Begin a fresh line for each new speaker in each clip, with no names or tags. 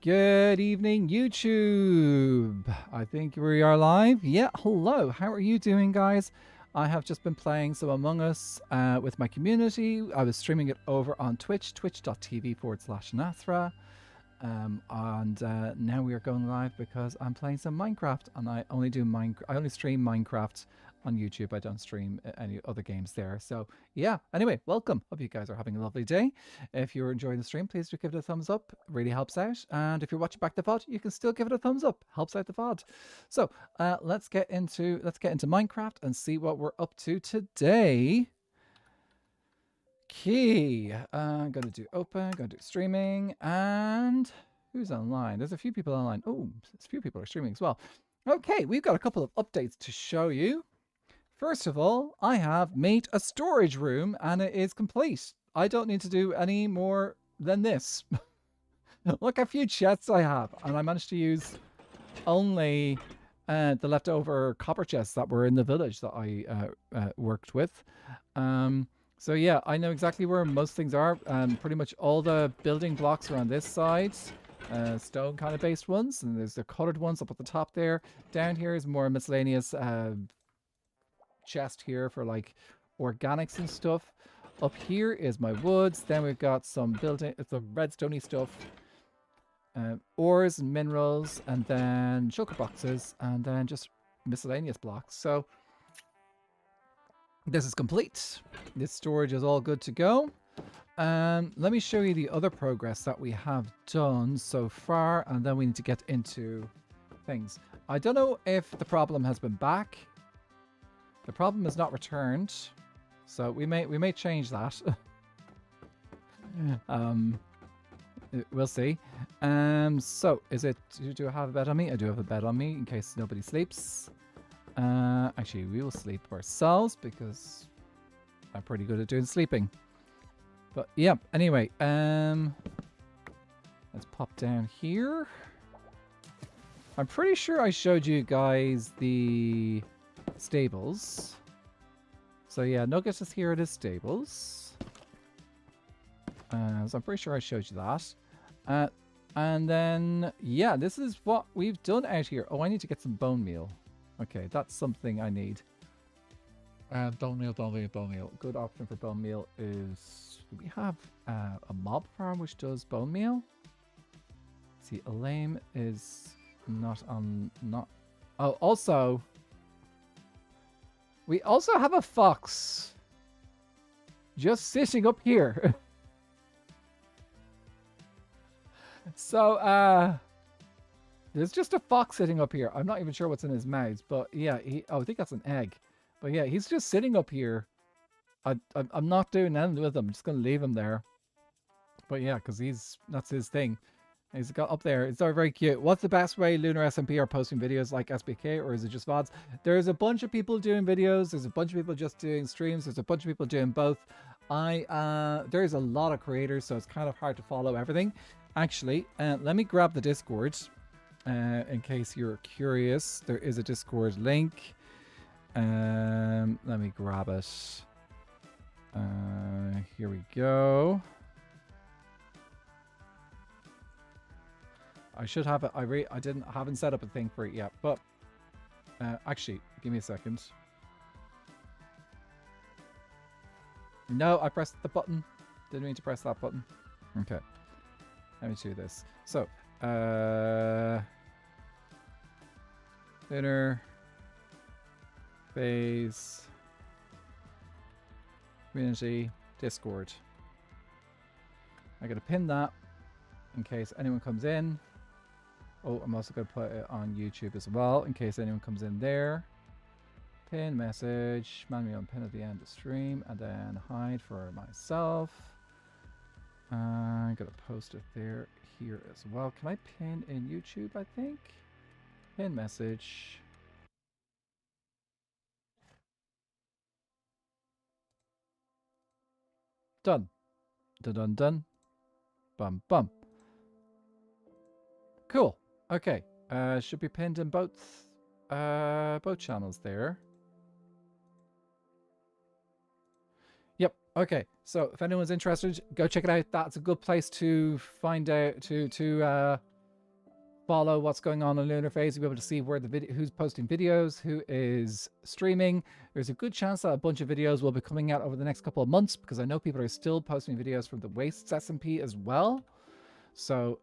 Good evening, YouTube. I think we are live. Yeah, hello. How are you doing, guys? I have just been playing some Among Us with my community. I was streaming it over on Twitch, twitch.tv/Nathra. And now we are going live because I'm playing some Minecraft, and I only do I only stream Minecraft on YouTube. I don't stream any other games there. So yeah. Anyway, welcome. Hope you guys are having a lovely day. If you're enjoying the stream, please do give it a thumbs up. It really helps out. And if you're watching back the VOD, you can still give it a thumbs up. Helps out the VOD. So let's get into Minecraft and see what we're up to today. Key. I'm going to do open, going to do streaming, and who's online? There's a few people online. Oh, a few people are streaming as well. Okay, we've got a couple of updates to show you. First of all, I have made a storage room and it is complete. I don't need to do any more than this. Look how few chests I have, and I managed to use only the leftover copper chests that were in the village that I worked with. So yeah, I know exactly where most things are. Pretty much all the building blocks are on this side. Stone kind of based ones. And there's the colored ones up at the top there. Down here is more miscellaneous chest here for like organics and stuff. Up here is my woods. Then we've got some building, the redstone-y stuff. Ores and minerals. And then shulker boxes. And then just miscellaneous blocks. So this is complete. This storage is all good to go. Let me show you the other progress that we have done so far, and then we need to get into things. I don't know if the problem has been back. The problem is not returned, so we may change that. We'll see. So is it? Do I have a bed on me? I do have a bed on me in case nobody sleeps. Actually, we will sleep ourselves because I'm pretty good at doing sleeping. But yeah, anyway, let's pop down here. I'm pretty sure I showed you guys the stables. So yeah, Nugget is here at his stables. So I'm pretty sure I showed you that. And then, yeah, this is what we've done out here. Oh, I need to get some bone meal. Okay, that's something I need. Bone meal. Good option for bone meal is... Do we have a mob farm which does bone meal? See, Elaine is not on... Oh, also... We also have a fox. Just sitting up here. So, there's just a fox sitting up here. I'm not even sure what's in his mouth, but yeah, I think that's an egg. But yeah, he's just sitting up here. I'm not doing anything with him. I'm just going to leave him there. But yeah, because that's his thing. He's got up there. It's very cute. What's the best way Lunar SMP are posting videos like SBK, or is it just VODs? There's a bunch of people doing videos. There's a bunch of people just doing streams. There's a bunch of people doing both. There's a lot of creators, so it's kind of hard to follow everything. Actually, let me grab the Discord. In case you're curious, there is a Discord link. Let me grab it. Here we go. I should have it. I haven't set up a thing for it yet, but actually, give me a second. No, I pressed the button. Didn't mean to press that button. Okay. Let me do this. So, Lunar Phase Community Discord. I'm going to pin that in case anyone comes in. Oh, I'm also going to put it on YouTube as well in case anyone comes in there. Pin message, manually on pin at the end of stream, and then hide for myself. I'm going to post it here as well. Can I pin in YouTube, I think? Pin message. Done. Done. Bum. Cool. Okay. Should be pinned in both channels there. Yep. Okay. So if anyone's interested, go check it out. That's a good place to find out to follow what's going on Lunar Phase. You'll be able to see where the who's posting videos, who is streaming. There's a good chance that a bunch of videos will be coming out over the next couple of months, because I know people are still posting videos from the Wastes SMP as well. So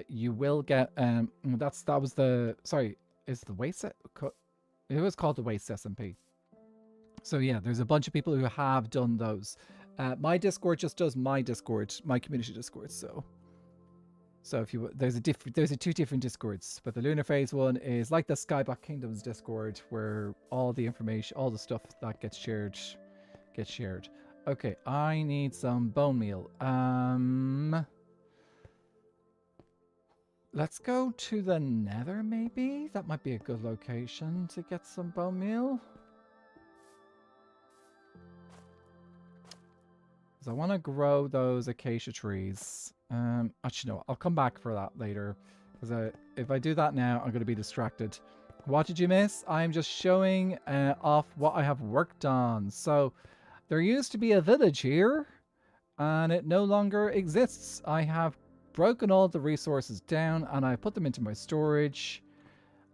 you will get that was the is the Waste it was called the Waste SMP. So yeah, there's a bunch of people who have done those. My Discord just does my Discord, my community Discord. So if you there's two different Discords, but the Lunar Phase one is like the Skyblock Kingdoms Discord, where all the information, all the stuff that gets shared. Okay, I need some bone meal. Let's go to the Nether, maybe? That might be a good location to get some bone meal. Because I want to grow those acacia trees. Actually, no, I'll come back for that later. Because if I do that now, I'm going to be distracted. What did you miss? I'm just showing off what I have worked on. So, there used to be a village here, and it no longer exists. I have broken all the resources down, and I put them into my storage.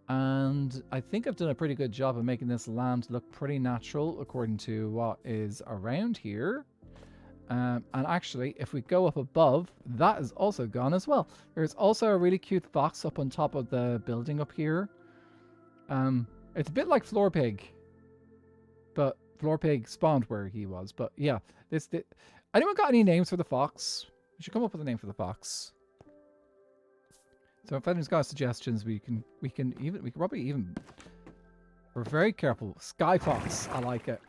And I think I've done a pretty good job of making this land look pretty natural according to what is around here. And actually, if we go up above, that is also gone as well. There's also a really cute fox up on top of the building up here. It's a bit like Floor Pig, but Floor Pig spawned where he was. But yeah, anyone got any names for the fox? We should come up with a name for the fox. So if anyone's got suggestions, we can probably even. We're very careful. Sky Fox, I like it.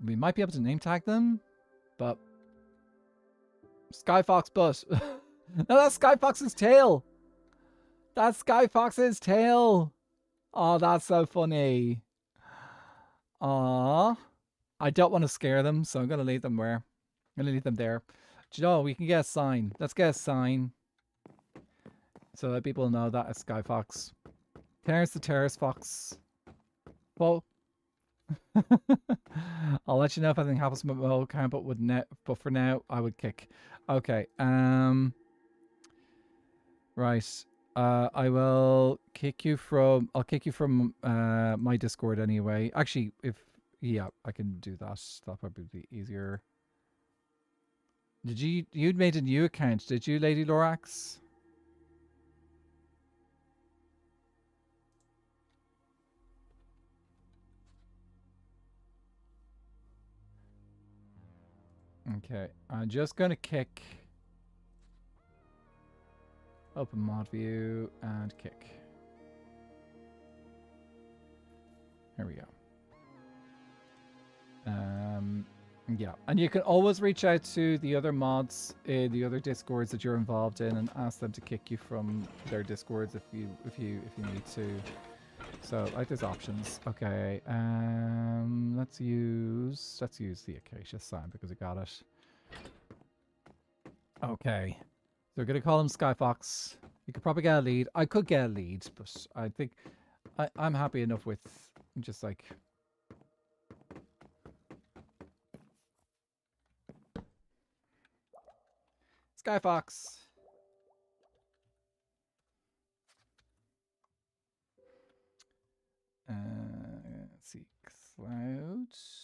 We might be able to name tag them, but Sky Fox butt. No, that's Sky Fox's tail. That's Sky Fox's tail. Oh, that's so funny. Aww. I don't want to scare them, so I'm gonna leave them where. I'm gonna leave them there. Do you know, we can get a sign. Let's get a sign so that people know that it's Sky Fox. Terrace the Terrace Fox. Whoa. I'll let you know if anything happens with my mobile account, but for now I would kick. Okay. Right. I will kick you from. I'll kick you from my Discord anyway. Actually, yeah, I can do that. That'll probably be easier. Did you'd made a new account? Did you, Lady Lorax? Okay, I'm just gonna kick. Open mod view and kick. Here we go. Yeah, and you can always reach out to the other mods, the other discords that you're involved in, and ask them to kick you from their discords if you need to. So like there's options. Okay, let's use the acacia sign because I got it. Okay, so we're gonna call him Skyfox. You could probably get a lead. I could get a lead, but I think I'm happy enough with just like. Skyfox. Let's see, clouds.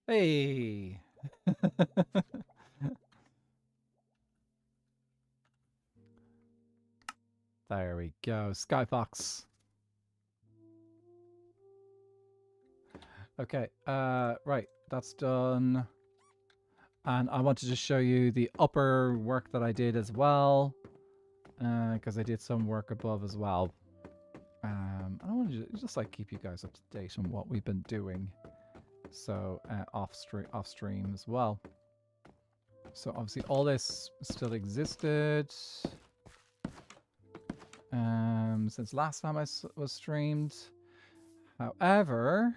Hey. There we go. Skyfox. Okay, right, that's done. And I wanted to show you the upper work that I did as well. Because I did some work above as well. I want to just like keep you guys up to date on what we've been doing. So off stream as well. So obviously all this still existed. Since last time I was streamed. However,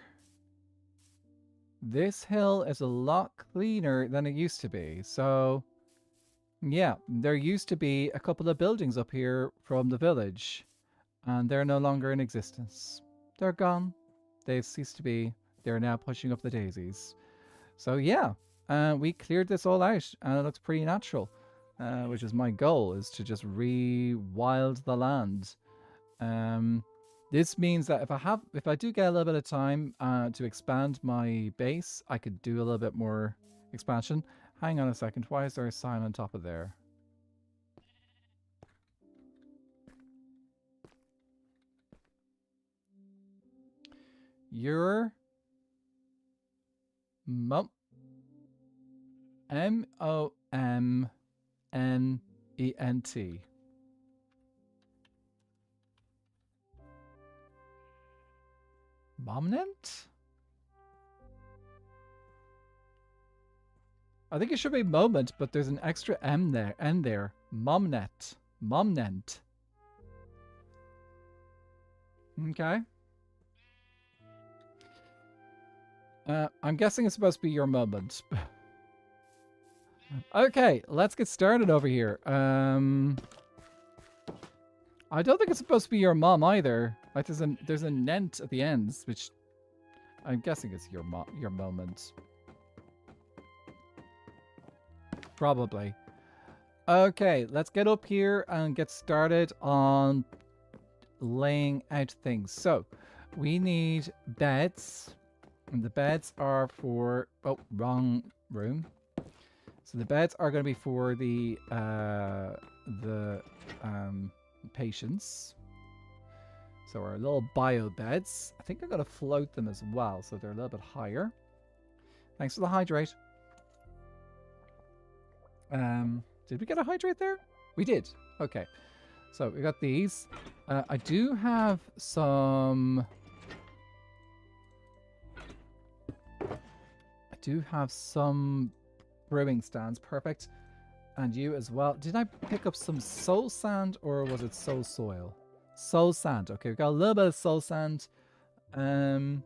this hill is a lot cleaner than it used to be. So Yeah, there used to be a couple of buildings up here from the village, and they're no longer in existence. They're gone. They've ceased to be. They're now pushing up the daisies. So yeah, we cleared this all out, and it looks pretty natural, which is my goal, is to just re-wild the land. This means that if I do get a little bit of time to expand my base, I could do a little bit more expansion. Hang on a second. Why is there a sign on top of there? Your mom. Moment. Momnent? I think it should be moment, but there's an extra M there. N there. Momnet. Momnent. Okay. I'm guessing it's supposed to be your moment. Okay, let's get started over here. I don't think it's supposed to be your mom either. Like there's a nent at the ends, which I'm guessing is your moment. Probably. Okay, let's get up here and get started on laying out things. So, we need beds. And the beds are for... Oh, wrong room. So the beds are going to be for the patients. So our little bio beds. I think I'm going to float them as well, so they're a little bit higher. Thanks for the hydrate. Did we get a hydrate there? We did. Okay. So we got these. I do have some... brewing stands. Perfect. And you as well. Did I pick up some soul sand or was it soul soil? Soul sand. Okay, we've got a little bit of soul sand. For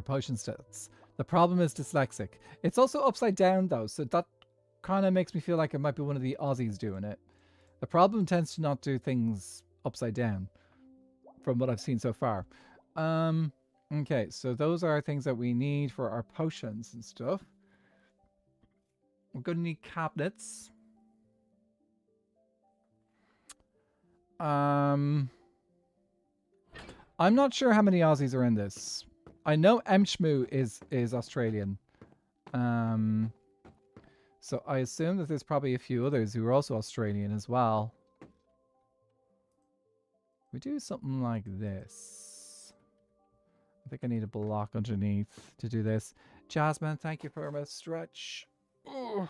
potion stats. The problem is dyslexic. It's also upside down though, so that kind of makes me feel like it might be one of the Aussies doing it. The problem tends to not do things upside down, from what I've seen so far. Okay, so those are things that we need for our potions and stuff. We're going to need cabinets. I'm not sure how many Aussies are in this. I know Mshmoo is Australian. So I assume that there's probably a few others who are also Australian as well. We do something like this. I think I need a block underneath to do this. Jasmine, thank you for a stretch. Ugh.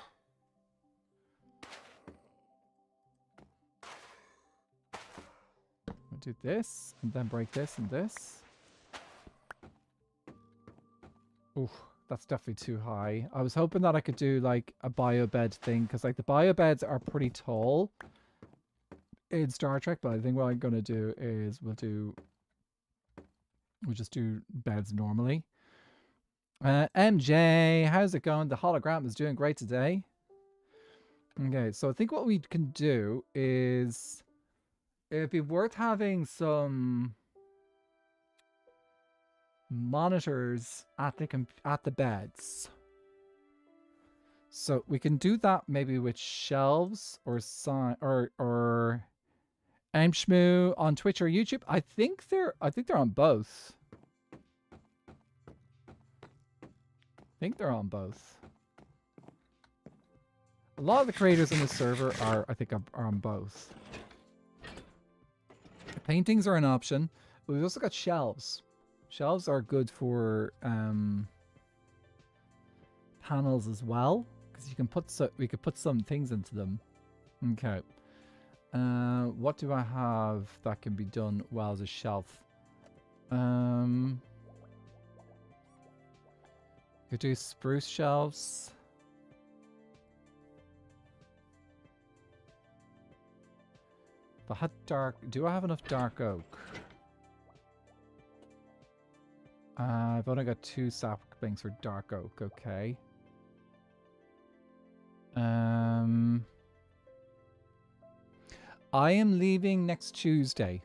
I'll do this and then break this and this. Ooh, that's definitely too high. I was hoping that I could do like a bio bed thing because like the bio beds are pretty tall in Star Trek, but I think what I'm gonna do is we'll just do beds normally. MJ, how's it going? The hologram is doing great today. Okay, so I think what we can do is it'd be worth having some monitors at the beds. So we can do that maybe with shelves or Mshmoo on Twitch or YouTube. I think they're on both. I think they're on both. A lot of the creators in this server are on both. Paintings are an option, but we've also got shelves. Shelves are good for panels as well, because you can we could put some things into them. Okay. What do I have that can be done well as a shelf? Could do spruce shelves. If I had do I have enough dark oak? I've only got 2 saplings for dark oak, okay. I am leaving next Tuesday.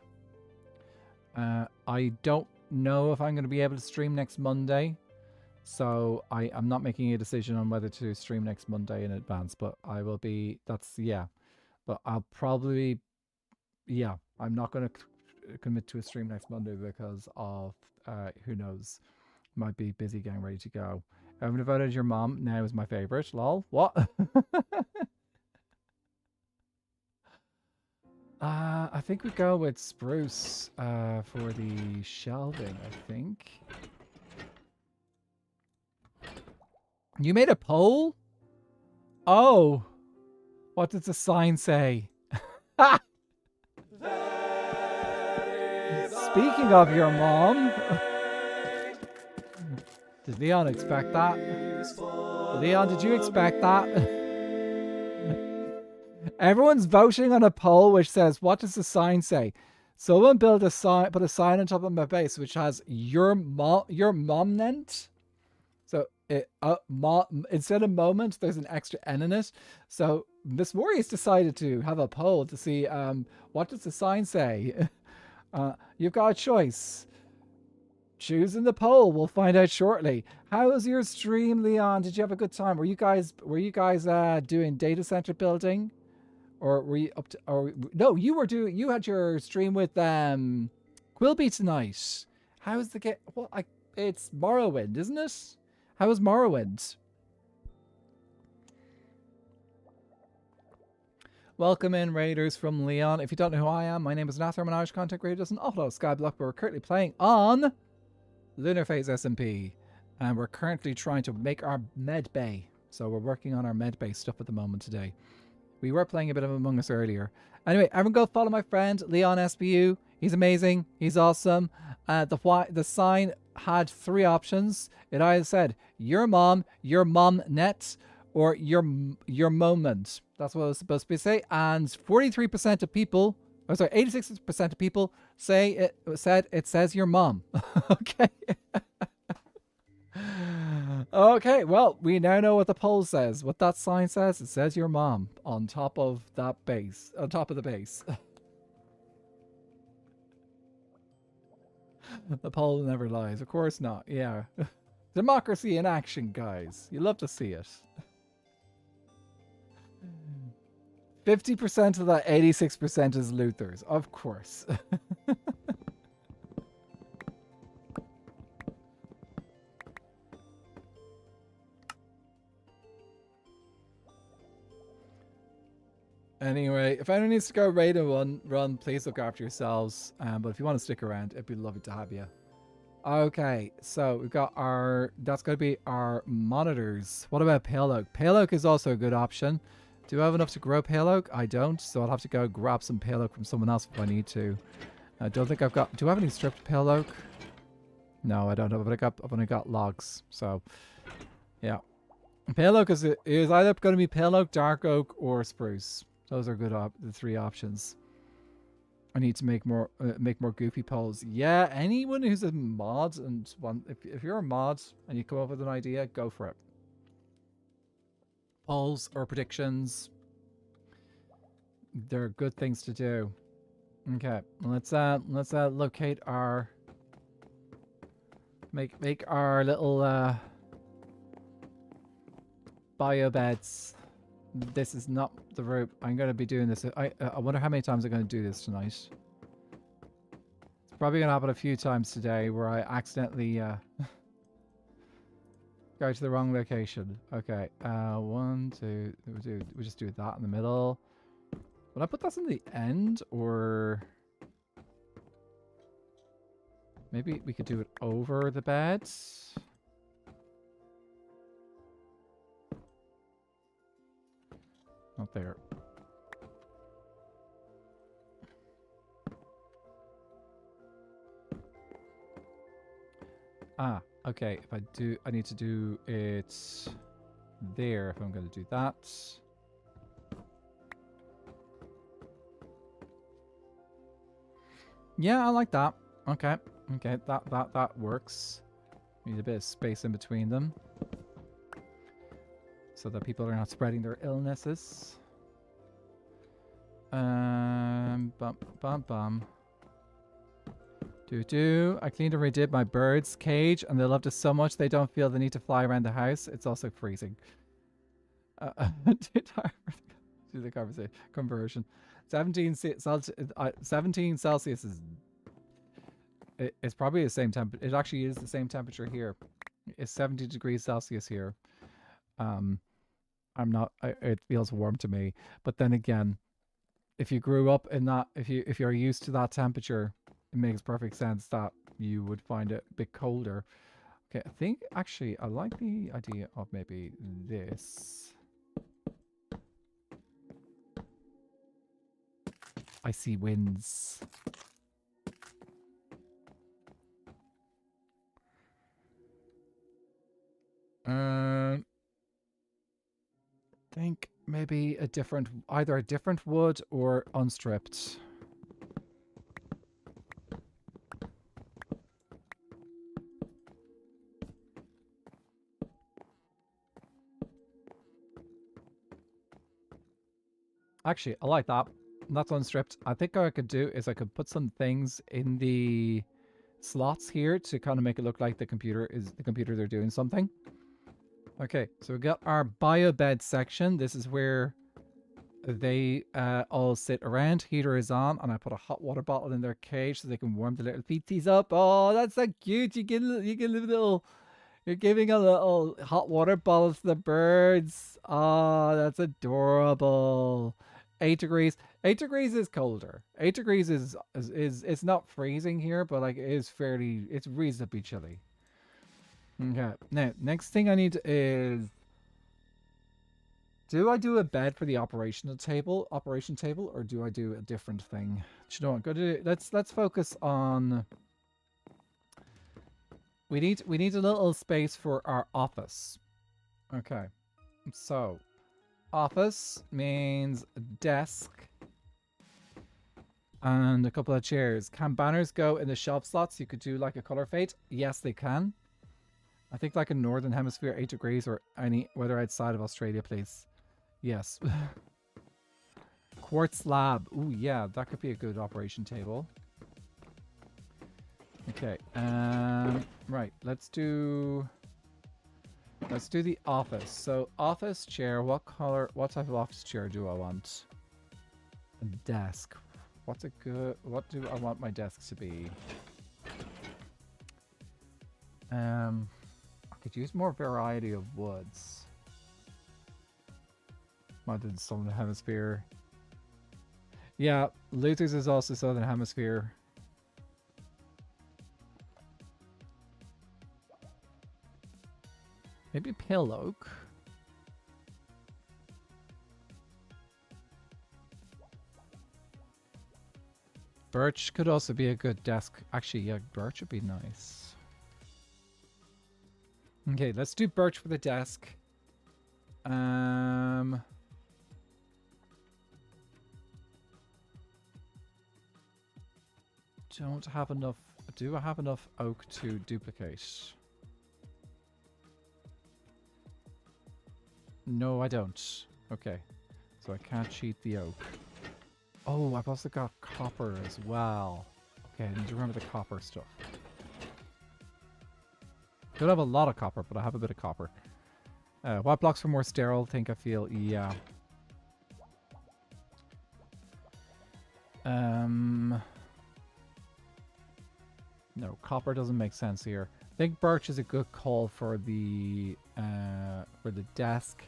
I don't know if I'm going to be able to stream next Monday. So I'm not making a decision on whether to stream next Monday in advance, but I will be, yeah. But I'll probably, yeah, I'm not going to commit to a stream next Monday because of, who knows, might be busy getting ready to go. I haven't voted your mom now is my favorite. Lol. What? I think we go with spruce for the shelving, I think. You made a poll? Oh. What does the sign say? Speaking of your mom. Did Leon expect that? Leon, did you expect that? Everyone's voting on a poll which says, what does the sign say? Someone put a sign on top of my base which has your momnent. So instead of moment, there's an extra N in it. So Miss Maurice decided to have a poll to see what does the sign say. You've got a choice. Choosing the poll. We'll find out shortly. How was your stream, Leon? Did you have a good time? Were you guys doing data center building, or were you up to? Or no, you were doing. You had your stream with Quilby tonight. How's the game? Well, it's Morrowind, isn't it? How was Morrowind? Welcome in, Raiders from Leon. If you don't know who I am, my name is Nathan. I'm an Irish content creator and Auto Skyblock, but we're currently playing on Lunar Phase SMP. And we're currently trying to make our med bay. So we're working on our med bay stuff at the moment today. We were playing a bit of Among Us earlier. Anyway, everyone go follow my friend, Leon SBU. He's amazing. He's awesome. The sign had 3 options. It either said, your mom net, or your moment. That's what it was supposed to be say. And 43% of people, 86% of people said it says your mom. Okay. Okay, well, we now know what the poll says. What that sign says, it says your mom on top of that base, on top of the base. The poll never lies. Of course not. Yeah. Democracy in action, guys. You love to see it. 50% of that 86% is Luthers. Of course. Anyway, if anyone needs to go raid and run, please look after yourselves. But if you want to stick around, it'd be lovely to have you. Okay, so we've got that's going to be our monitors. What about pale oak? Pale oak is also a good option. Do I have enough to grow pale oak? I don't, so I'll have to go grab some pale oak from someone else if I need to. I don't think I've got... Do I have any stripped pale oak? No, I don't have, but I've only got logs, so... Yeah. Pale oak is either going to be pale oak, dark oak, or spruce. Those are good the 3 options. I need to make more goofy polls. Yeah, anyone who's a mod and if you're a mod and you come up with an idea, go for it. Polls or predictions. They're good things to do. Okay, let's locate our make our little bio beds. This is not the rope. I'm going to be doing this. I wonder how many times I'm going to do this tonight. It's probably going to happen a few times today where I accidentally go to the wrong location. Okay. 1, 2. We just do that in the middle. Would I put this in the end, or maybe we could do it over the beds? Not there. Ah, okay. If I need to do it there if I'm going to do that. Yeah, I like that. Okay. Okay, that works. Need a bit of space in between them. so that people are not spreading their illnesses. Bum bum bum. I cleaned and redid my bird's cage, and they loved it so much they don't feel the need to fly around the house. It's also freezing. Do the conversion. 17 Celsius is. It's probably the same temp. It actually is the same temperature here. It's 70 degrees Celsius here. I'm not. It feels warm to me. But then again, if you grew up in that, if you're used to that temperature, it makes perfect sense that you would find it a bit colder. Okay, I think actually I like the idea of maybe this. I see winds. Think maybe either a different wood or unstripped. Actually, I like that. That's unstripped. I think what I could do is I could put some things in the slots here to kind of make it look like the computer they're doing something. Okay, so we got our biobed section. This is where they all sit around. Heater is on, and I put a hot water bottle in their cage so they can warm the little feeties up. Oh, that's so cute. You get a little. You're giving a little hot water bottle to the birds. Oh, that's adorable. 8 degrees. 8 degrees is colder. 8 degrees is it's not freezing here, but like it's reasonably chilly. Okay. Now, next thing I need is, do I do a bed for the operation table, or do I do a different thing? Do you know what? Go to let's focus on. We need a little space for our office. Okay. So, office means desk and a couple of chairs. Can banners go in the shelf slots? You could do like a color fade. Yes, they can. I think like in Northern Hemisphere, 8 degrees, or any weather outside of Australia, please. Yes. Quartz slab. Ooh, yeah, that could be a good operation table. Okay. Right. Let's do the office. So office chair. What type of office chair do I want? A desk. What do I want my desk to be? I could use more variety of woods. Rather than Southern Hemisphere. Yeah, Luther's is also Southern Hemisphere. Maybe pale oak. Birch could also be a good desk. Actually, yeah, birch would be nice. Okay, let's do birch for the desk. Don't have enough. Do I have enough oak to duplicate? No, I don't. Okay, so I can't cheat the oak. Oh, I've also got copper as well. Okay, I need to remember the copper stuff. Don't have a lot of copper, but I have a bit of copper. What blocks for more sterile? Think I feel, yeah. No, copper doesn't make sense here. I think birch is a good call for the desk.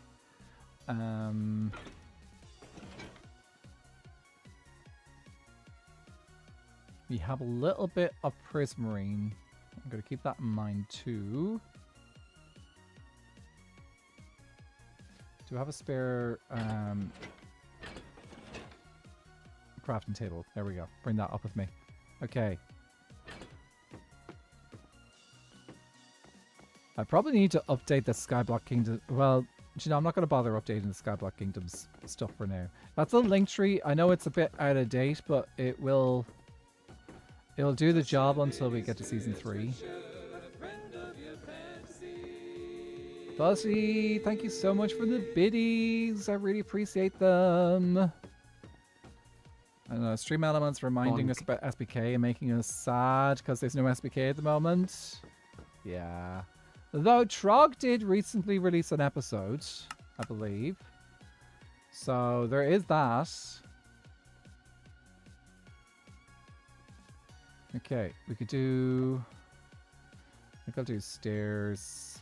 We have a little bit of prismarine. I'm going to keep that in mind too. Do I have a spare crafting table? There we go. Bring that up with me. Okay. I probably need to update the Skyblock Kingdom. Well, you know, I'm not going to bother updating the Skyblock Kingdoms stuff for now. That's a link tree. I know it's a bit out of date, but it'll do the job until we get to season 3. Fuzzy, thank you so much for the biddies. I really appreciate them. I don't know, Stream Elements reminding us about SBK and making us sad because there's no SBK at the moment. Yeah. Though Trog did recently release an episode, I believe. So there is that. Okay, we could do... I think I'll do stairs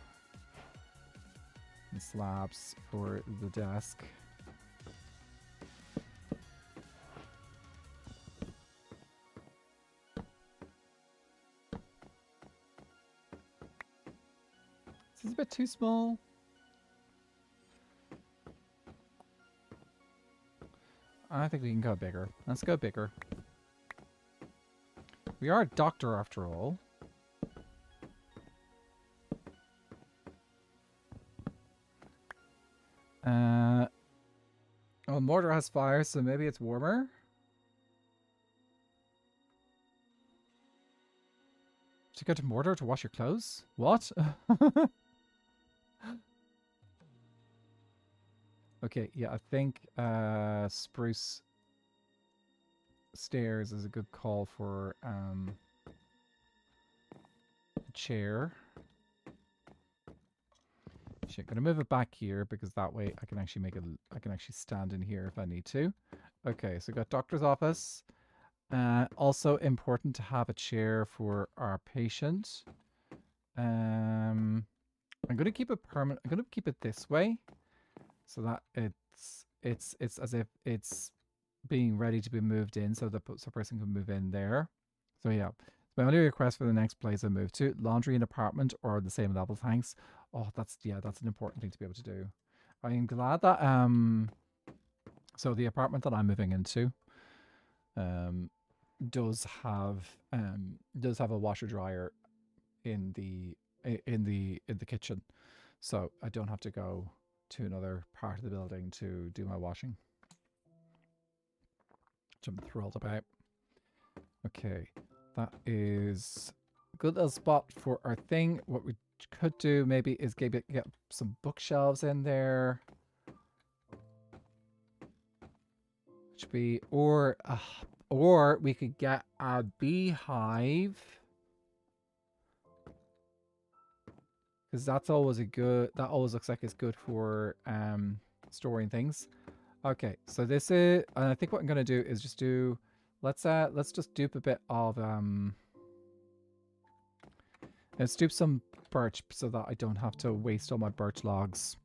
and slabs for the desk. This is a bit too small. I think we can go bigger. Let's go bigger. We are a doctor after all. Oh, mortar has fire, so maybe it's warmer. Did you go to mortar to wash your clothes? What? Okay, yeah, I think spruce stairs is a good call for a chair. Shit, gonna move it back here because that way I can actually make it. I can actually stand in here if I need to. Okay, so got doctor's office. Also important to have a chair for our patient. I'm gonna keep it permanent. I'm gonna keep it this way, so that it's as if it's being ready to be moved in, so the person can move in there. So yeah, my only request for the next place I move to: laundry and apartment or the same level. Thanks. Oh, that's an important thing to be able to do. I am glad that so the apartment that I'm moving into does have a washer dryer in the kitchen, so I don't have to go to another part of the building to do my washing, which I'm thrilled about. Okay, that is a good little spot for our thing. What we could do maybe is get some bookshelves in there. Which be, or we could get a beehive. Because that's always that always looks like it's good for storing things. Okay, so this is, and I think what I'm gonna do is just do, let's just dupe a bit of let's dupe some birch so that I don't have to waste all my birch logs.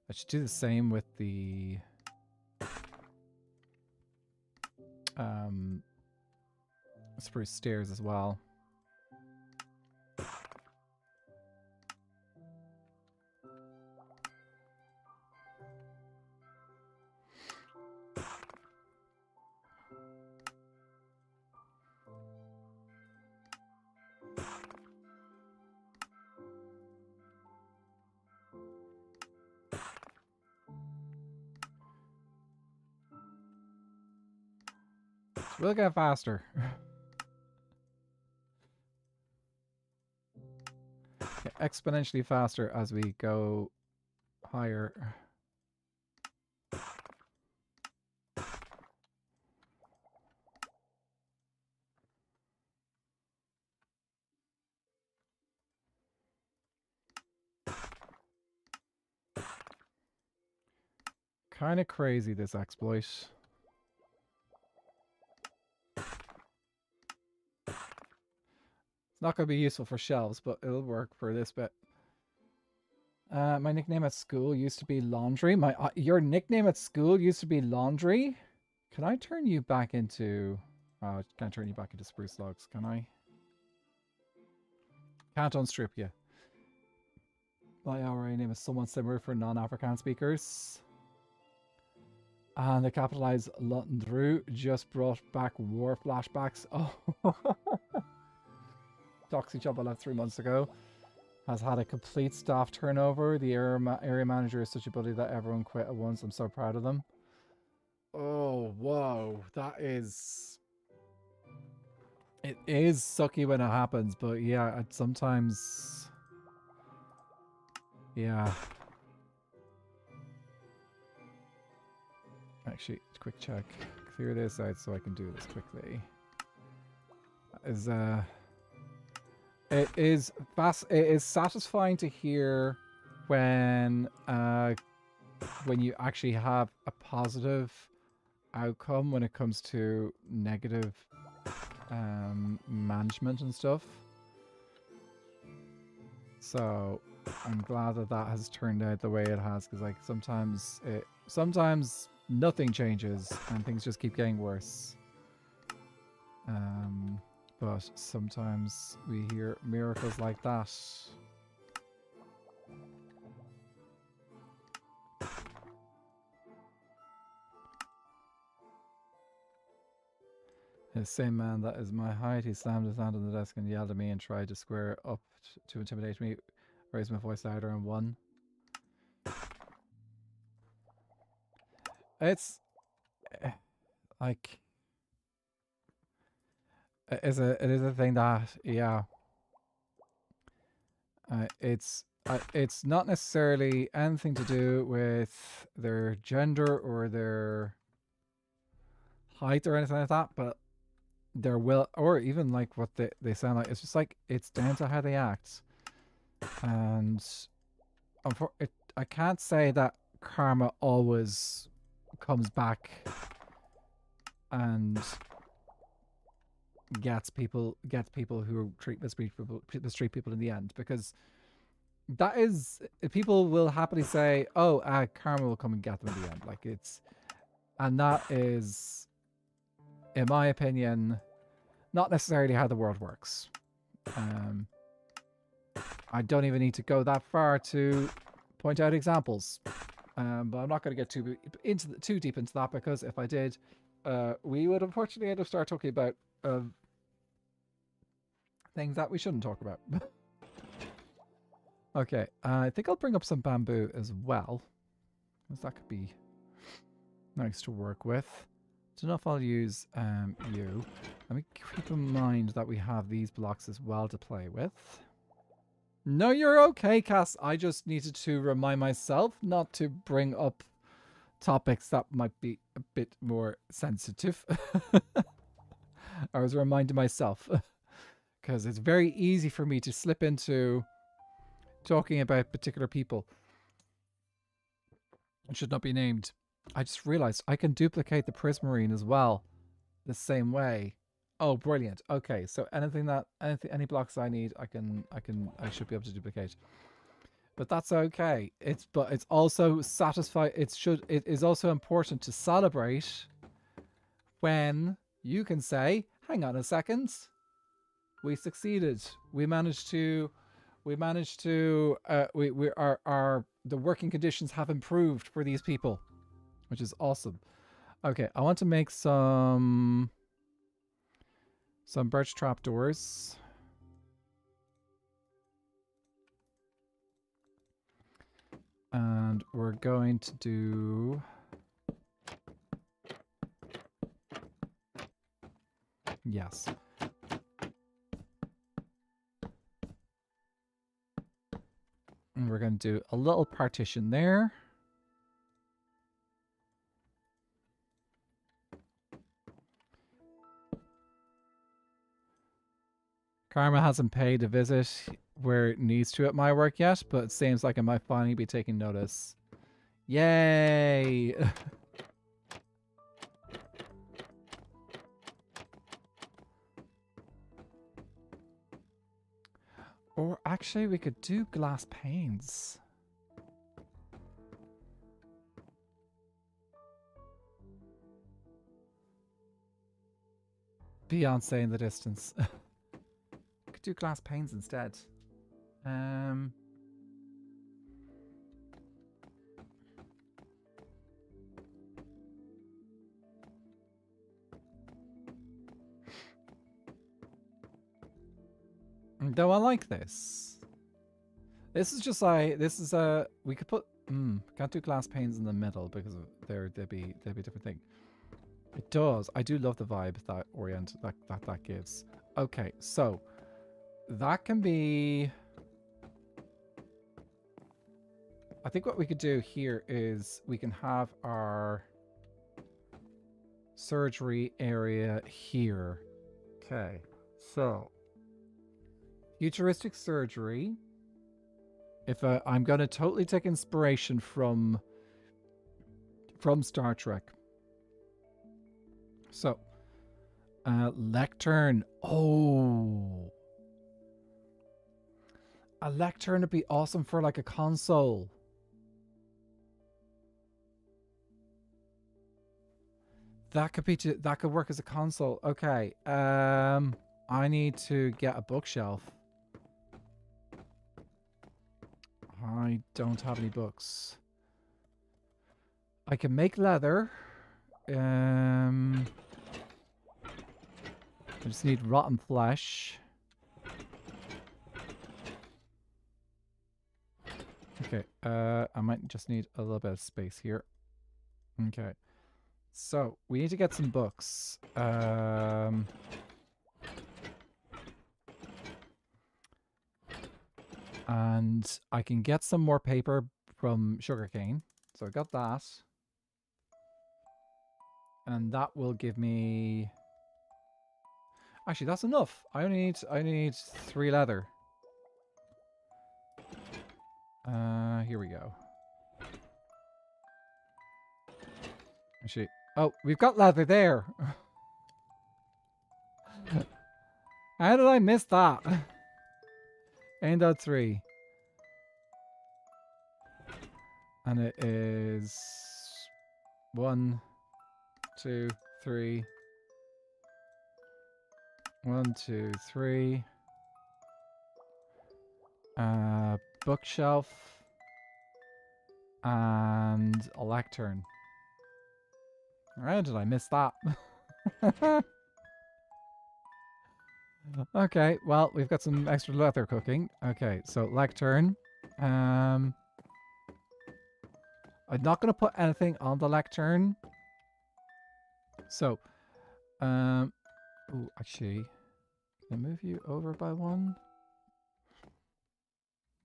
I should do the same with the spruce stairs as well. We'll get faster. Get exponentially faster as we go higher. Kind of crazy, this exploit. It's not going to be useful for shelves, but it'll work for this bit. My nickname at school used to be Laundry. Your nickname at school used to be Laundry? Can I turn you back into... Oh, I can't turn you back into spruce logs, can I? Can't unstrip you. My RA name is somewhat similar for non-African speakers. And the capitalized Lundru just brought back war flashbacks. Oh... Doxy job I left 3 months ago has had a complete staff turnover. The area manager is such a buddy that everyone quit at once. I'm so proud of them. Oh, That is... It is sucky when it happens, but yeah, sometimes... Yeah. Actually, quick check. Clear this out so I can do this quickly. It is satisfying to hear when you actually have a positive outcome when it comes to negative management and stuff. So I'm glad that that has turned out the way it has, because like sometimes nothing changes and things just keep getting worse. But sometimes we hear miracles like that. The same man that is my height, he slammed his hand on the desk and yelled at me and tried to square up to intimidate me. Raised my voice louder and won. It's like it is a thing that, yeah. It's not necessarily anything to do with their gender or their height or anything like that, but their will, or even like what they sound like. It's just like, it's down to how they act. And I can't say that karma always comes back and gets people who mistreat people in the end, because that is, people will happily say, oh, karma will come and get them in the end. Like and that is, in my opinion, not necessarily how the world works. I don't even need to go that far to point out examples. But I'm not going to get too deep into that, because if I did, we would unfortunately end up start talking about things that we shouldn't talk about. Okay, I think I'll bring up some bamboo as well, because that could be nice to work with. Don't know if I'll use you. Let me keep in mind that we have these blocks as well to play with. No, you're okay, Cass. I just needed to remind myself not to bring up topics that might be a bit more sensitive. I was reminding myself, because it's very easy for me to slip into talking about particular people. It should not be named. I just realized I can duplicate the prismarine as well, the same way. Oh, brilliant. Okay, so any blocks I need, I should be able to duplicate. But that's okay. It's also it is also important to celebrate when you can say, hang on a second, we succeeded. The working conditions have improved for these people, which is awesome. Okay, I want to make some birch trapdoors. And we're going to do... Yes. And we're going to do a little partition there. Karma hasn't paid a visit where it needs to at my work yet, but it seems like it might finally be taking notice. Yay! Or actually, we could do glass panes. Beyonce in the distance. We could do glass panes instead. Though I like this. This is just like, we could put, can't do glass panes in the middle because they'd be a different thing. It does. I do love the vibe that that gives. Okay, so that can be. I think what we could do here is we can have our surgery area here. Okay, so futuristic surgery. If I'm going to totally take inspiration from Star Trek. So, lectern. Oh, a lectern would be awesome for like a console. That could work as a console. Okay. I need to get a bookshelf. I don't have any books. I can make leather. I just need rotten flesh. Okay. I might just need a little bit of space here. Okay. So, we need to get some books. And I can get some more paper from sugarcane. So I got that. And that will give me... Actually, that's enough. I need 3 leather. Here we go. Actually, oh, we've got leather there. How did I miss that? End out 3. And it is 1, 2, 3. 1, 2, 3. Bookshelf. And a lectern. How did I miss that? Okay, well, we've got some extra leather cooking. Okay, so lectern. I'm not going to put anything on the lectern. So, oh, actually, can I move you over by 1?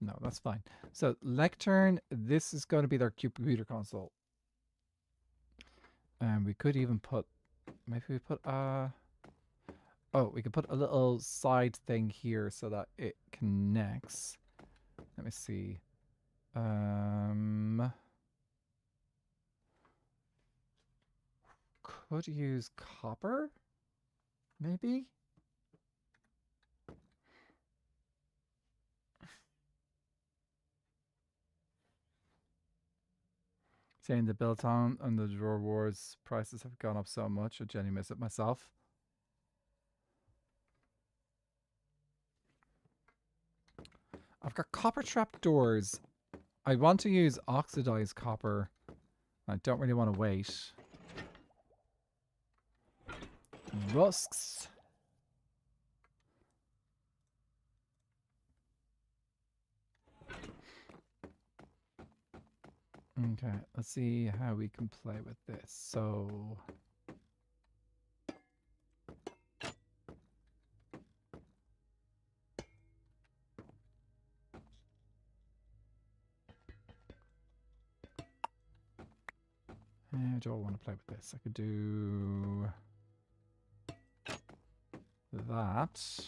No, that's fine. So, lectern, this is going to be their computer console. And we could even put, maybe we put, oh, we could put a little side thing here so that it connects. Let me see. Could use copper? Maybe? Saying the Biltong and the Drawer Wars prices have gone up so much. I genuinely miss it myself. I've got copper trap doors. I want to use oxidized copper. I don't really want to wait. Rusks. Okay, let's see how we can play with this. So... how do I want to play with this? I could do... that.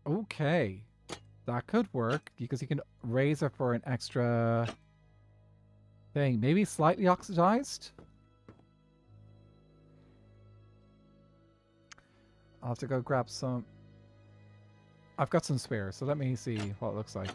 Okay. That could work because you can raise it for an extra thing. Maybe slightly oxidized? I'll have to go grab some. I've got some spare, so let me see what it looks like.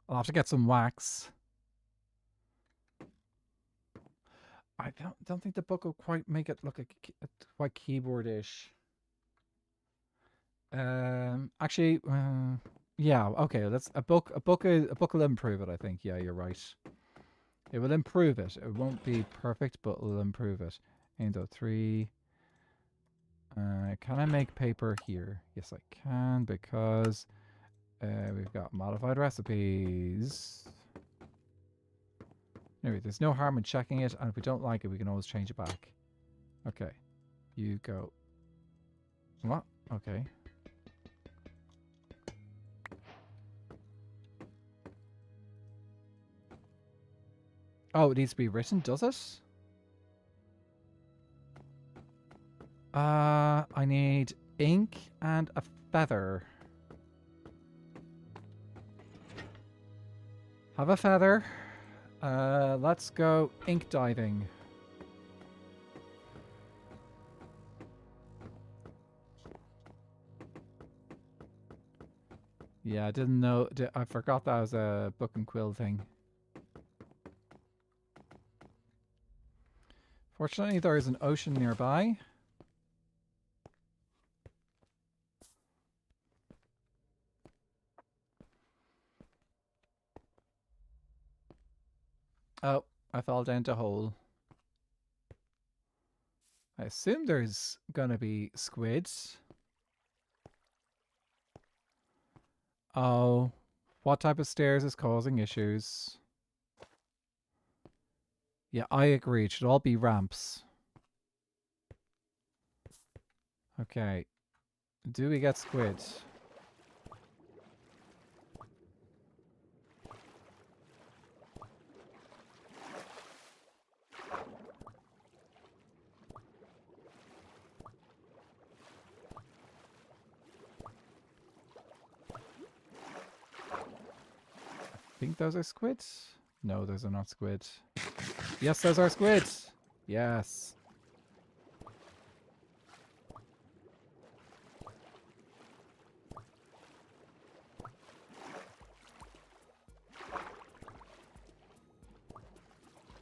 I'll have to get some wax. I don't think the book will quite make it look quite keyboard-ish. Actually, yeah, okay. That's a book. A book will improve it. I think. Yeah, you're right. It will improve it. It won't be perfect, but it will improve it. Endo 3. Can I make paper here? Yes, I can because we've got modified recipes. Anyway, there's no harm in checking it, and if we don't like it, we can always change it back. Okay, you go. What? Okay. Oh, it needs to be written, does it? I need ink and a feather. Have a feather. Let's go ink diving. Yeah, I didn't know. I forgot that was a book and quill thing. Fortunately, there is an ocean nearby. Oh, I fell down a hole. I assume there's gonna be squids. Oh, what type of stairs is causing issues? Yeah, I agree. It should all be ramps. Okay. Do we get squids? I think those are squids. No, those are not squids. Yes, those are squids. Yes.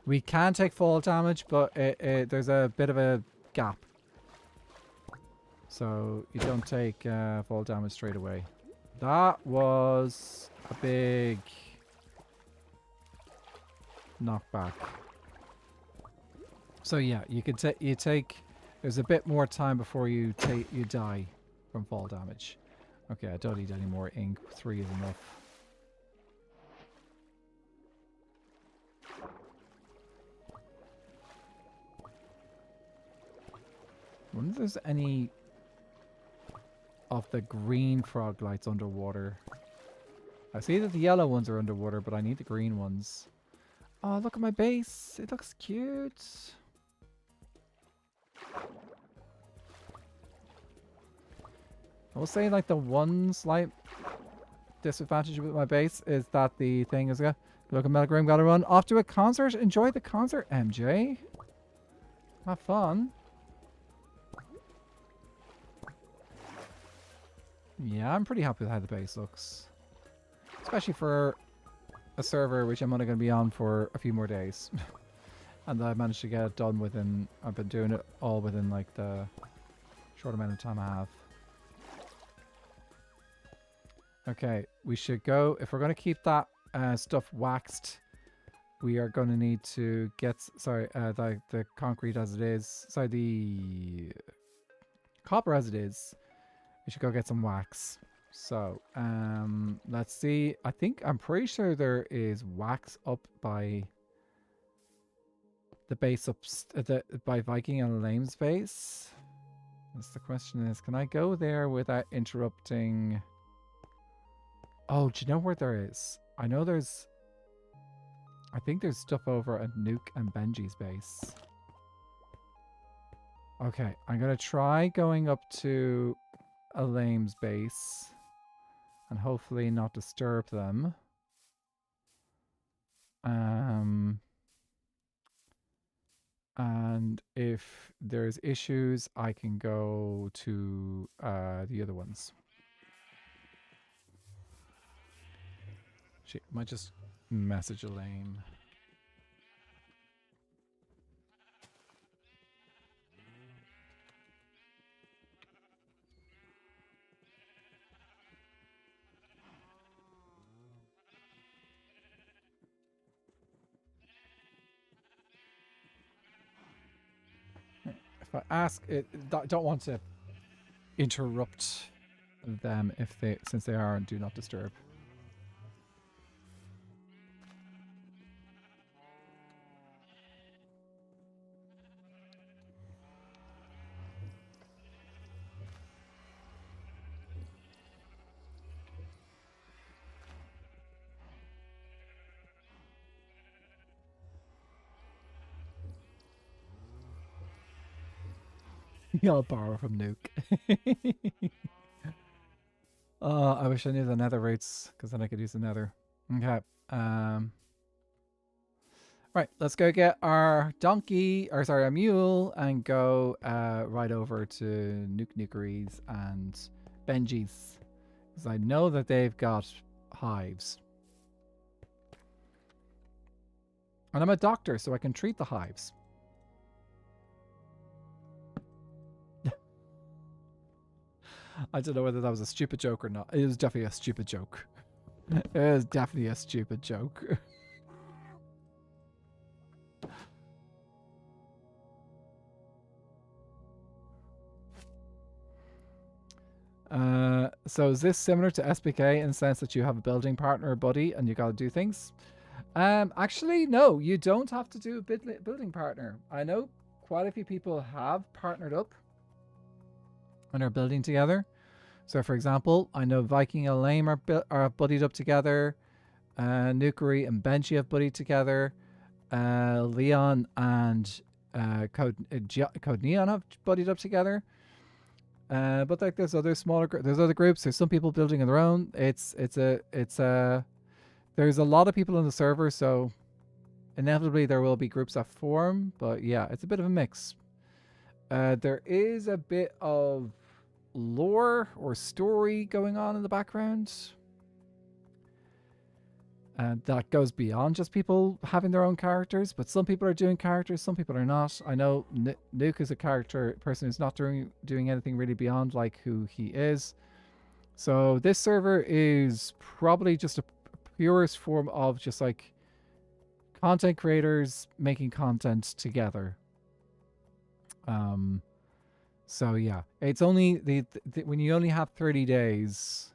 We can take fall damage, but there's a bit of a gap. So you don't take fall damage straight away. That was a big knockback. So yeah, you can take. There's a bit more time before you die from fall damage. Okay, I don't need any more ink. 3 is enough. I wonder if there's any of the green frog lights underwater. I see that the yellow ones are underwater, but I need the green ones. Oh, look at my base. It looks cute. I will say, like, the one slight disadvantage with my base is that the thing is... Look at Melgrim gotta run off to a concert. Enjoy the concert, MJ. Have fun. Yeah, I'm pretty happy with how the base looks. Especially for a server which I'm only going to be on for a few more days. And I managed to get it done within... I've been doing it all within, like, the short amount of time I have. Okay, we should go... If we're going to keep that stuff waxed, we are going to need to get... Sorry, the concrete as it is. Sorry, the copper as it is. We should go get some wax. So, let's see. I'm pretty sure there is wax up by the base by Viking and Lame's base. That's the question is, can I go there without interrupting? Oh, do you know where there is? I know there's... I think there's stuff over at Nuke and Benji's base. Okay, I'm going to try going up to Lame's base and hopefully not disturb them. And if there's issues, I can go to the other ones. Shit, might just message Elaine. I ask it, don't want to interrupt them since they are on do not disturb. I'll borrow from Nuke. Oh, I wish I knew the nether rates, because then I could use the nether. Okay. Right, let's go get our donkey, or sorry, our mule, and go right over to Nukeries and Benji's. Because I know that they've got hives. And I'm a doctor, so I can treat the hives. I don't know whether that was a stupid joke or not. It was definitely a stupid joke. It was definitely a stupid joke. So is this similar to SPK in the sense that you have a building partner or buddy and you got to do things? Actually, no, you don't have to do a building partner. I know quite a few people have partnered up and are building together. So, for example, I know Viking and Lame are buddied up together. Nukery and Benji have buddied together. Leon and Code Neon have buddied up together. But like there's other smaller there's other groups. There's some people building on their own. There's a lot of people on the server, so inevitably there will be groups that form. But yeah, it's a bit of a mix. There is a bit of lore or story going on in the background. And that goes beyond just people having their own characters, but some people are doing characters, some people are not. I know Nuke is a person who's not doing anything really beyond like who he is. So this server is probably just a purest form of just like content creators making content together. So yeah, it's only when you only have 30 days.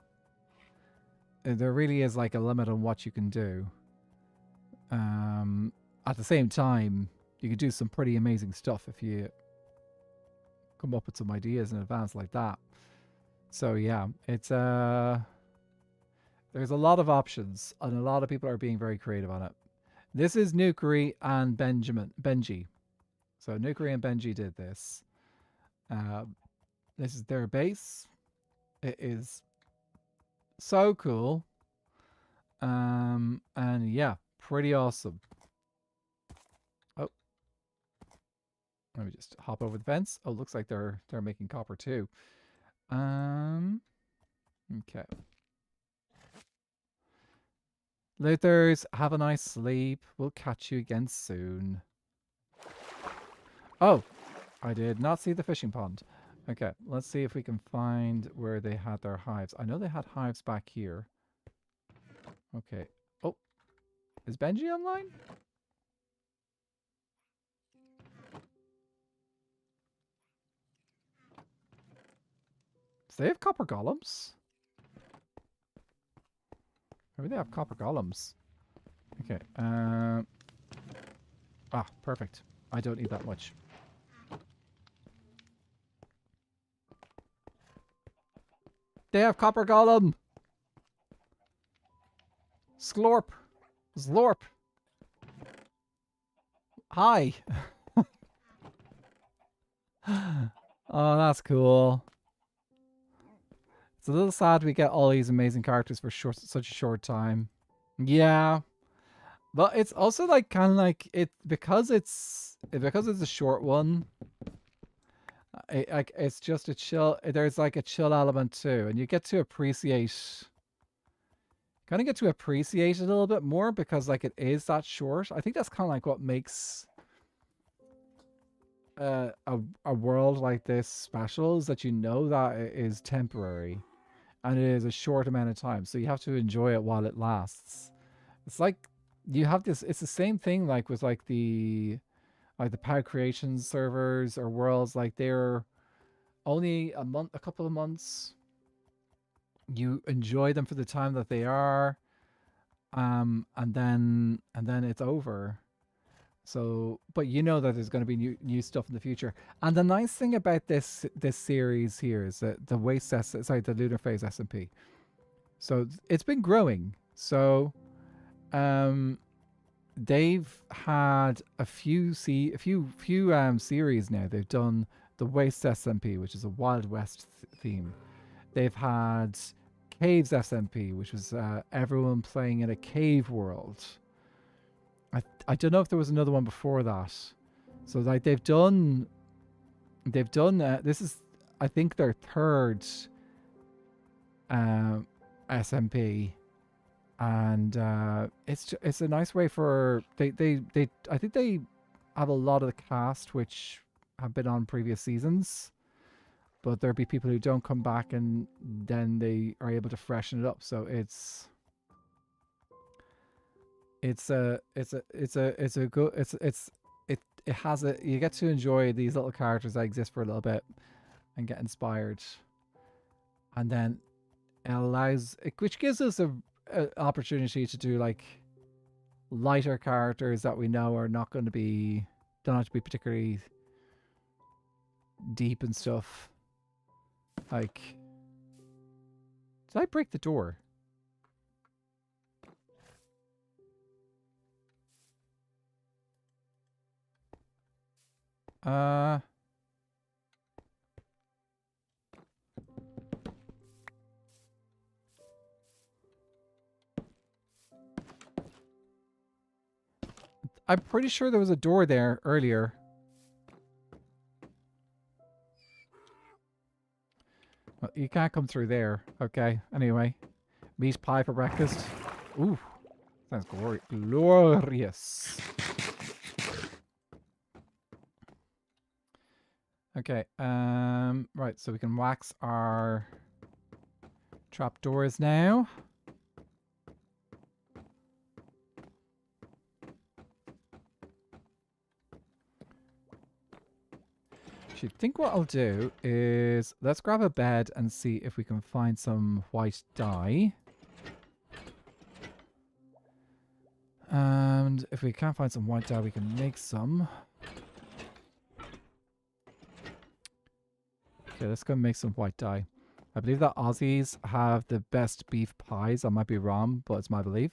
There really is like a limit on what you can do. At the same time, you can do some pretty amazing stuff if you come up with some ideas in advance like that. So yeah, it's there's a lot of options and a lot of people are being very creative on it. This is Nukery and Benji. So Nukery and Benji did this. This is their base. It is so cool. And yeah, pretty awesome. Oh. Let me just hop over the fence. Oh, looks like they're making copper too. Okay. Luthers, have a nice sleep. We'll catch you again soon. Oh, I did not see the fishing pond. Okay, let's see if we can find where they had their hives. I know they had hives back here. Okay. Oh, is Benji online? Do they have copper golems? Maybe they have copper golems. Okay. Perfect. I don't need that much. They have copper golem. Slorp. Slorp. Hi. Oh, that's cool. It's a little sad we get all these amazing characters for such a short time. Yeah. But it's also like kind of like because it's a short one. It's just a chill. There's like a chill element too, and you get to appreciate. Kind of get to appreciate it a little bit more because like it is that short. I think that's kind of like what makes a world like this special, is that you know that it is temporary, and it is a short amount of time, so you have to enjoy it while it lasts. It's like you have this. It's the same thing like with like the. like the Power Creations servers or worlds, like they're only a couple of months. You enjoy them for the time that they are, and then it's over. So, but you know that there's going to be new stuff in the future. And the nice thing about this series here is that the the Lunar Phase SMP. So it's been growing. So, they've had a few series now. They've done the Waste SMP, which is a Wild West theme. They've had Caves SMP, which was everyone playing in a cave world. I don't know if there was another one before that. So like they've done this is I think their third SMP, and it's a nice way for they I think they have a lot of the cast which have been on previous seasons, but there'll be people who don't come back, and then they are able to freshen it up. So it's a good it has a you get to enjoy these little characters that exist for a little bit and get inspired, and then it allows which gives us a opportunity to do like lighter characters that we know are not going to be don't have to be particularly deep and stuff. Like, did I break the door? I'm pretty sure there was a door there earlier. Well, you can't come through there. Okay, anyway. Meat pie for breakfast. Ooh, sounds glorious. Okay, right, so we can wax our trapdoors now. I think what I'll do is let's grab a bed and see if we can find some white dye. And if we can't find some white dye, we can make some. Okay, let's go make some white dye. I believe that Aussies have the best beef pies. I might be wrong, but it's my belief.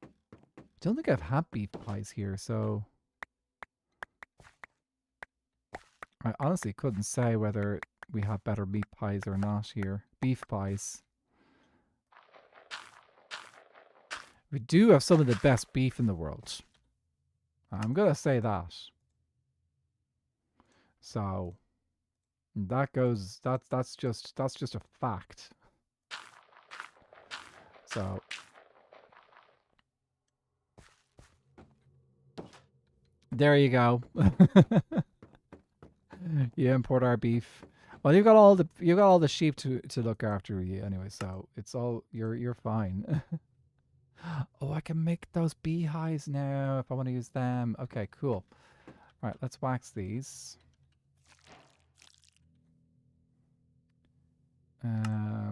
I don't think I've had beef pies here, so I honestly couldn't say whether we have better meat pies or not here. Beef pies. We do have some of the best beef in the world. I'm gonna say that. So that goes that's just a fact. So there you go. You import our beef. Well, you've got all the sheep to look after you anyway, so it's all you're fine. Oh, I can make those beehives now if I want to use them. Okay, cool. All right, let's wax these.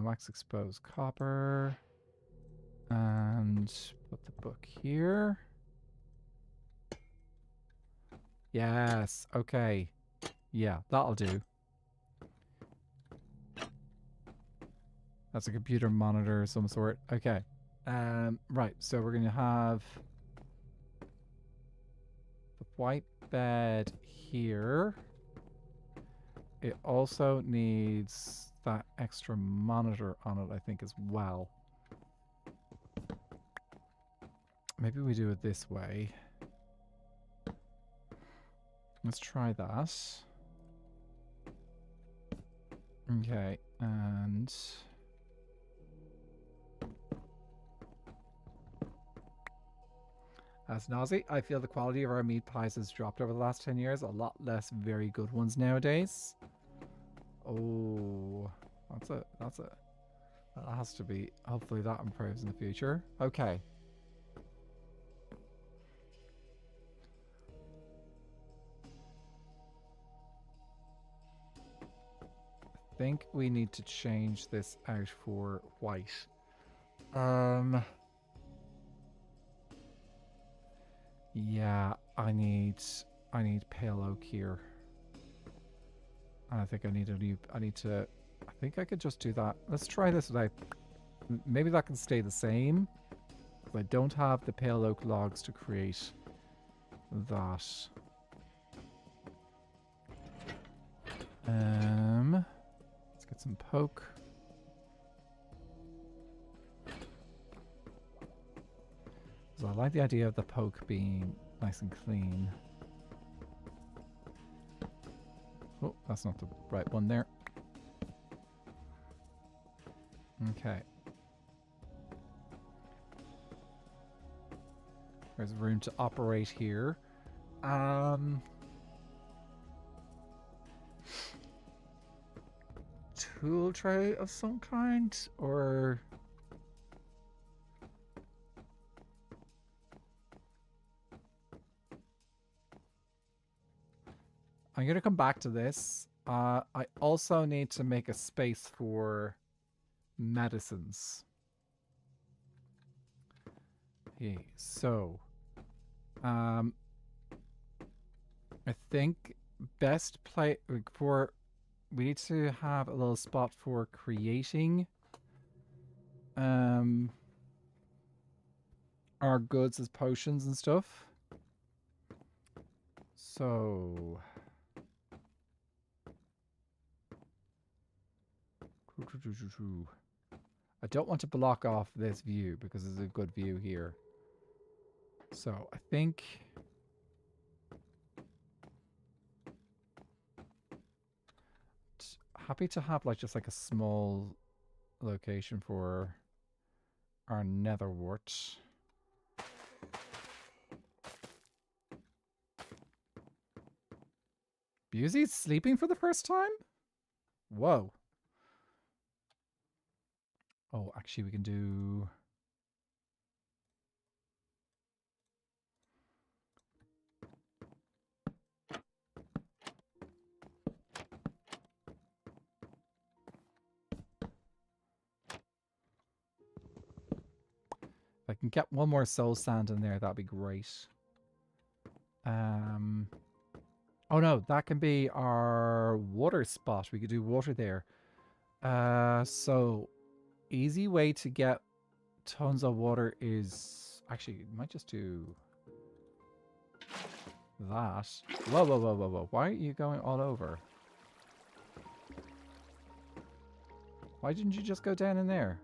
Wax exposed copper. And put the book here. Yes, okay. Yeah, that'll do. That's a computer monitor of some sort. Okay. Right, so we're going to have the white bed here. It also needs that extra monitor on it, I think, as well. Maybe we do it this way. Let's try that. Okay, and as an Aussie, I feel the quality of our meat pies has dropped over the last 10 years. A lot less very good ones nowadays. Oh, that has to be, hopefully that improves in the future. Okay. think we need to change this out for white. Yeah, I need pale oak here. I think I need I think I could just do that. Let's try this without, maybe that can stay the same. I don't have the pale oak logs to create that. Let's get some poke. So I like the idea of the poke being nice and clean. Oh, that's not the right one there. Okay. There's room to operate here. Tool tray of some kind, or I'm gonna come back to this. I also need to make a space for medicines. Okay, so I think best play for, we need to have a little spot for creating our goods as potions and stuff. So I don't want to block off this view because there's a good view here. So I think happy to have like just like a small location for our netherwort. Busy's sleeping for the first time? Whoa. Oh, actually we can do... If I can get one more soul sand in there, that'd be great. Oh no, that can be our water spot. We could do water there. So easy way to get tons of water is actually, you might just do that. Whoa, whoa, whoa, whoa, whoa. Why are you going all over? Why didn't you just go down in there?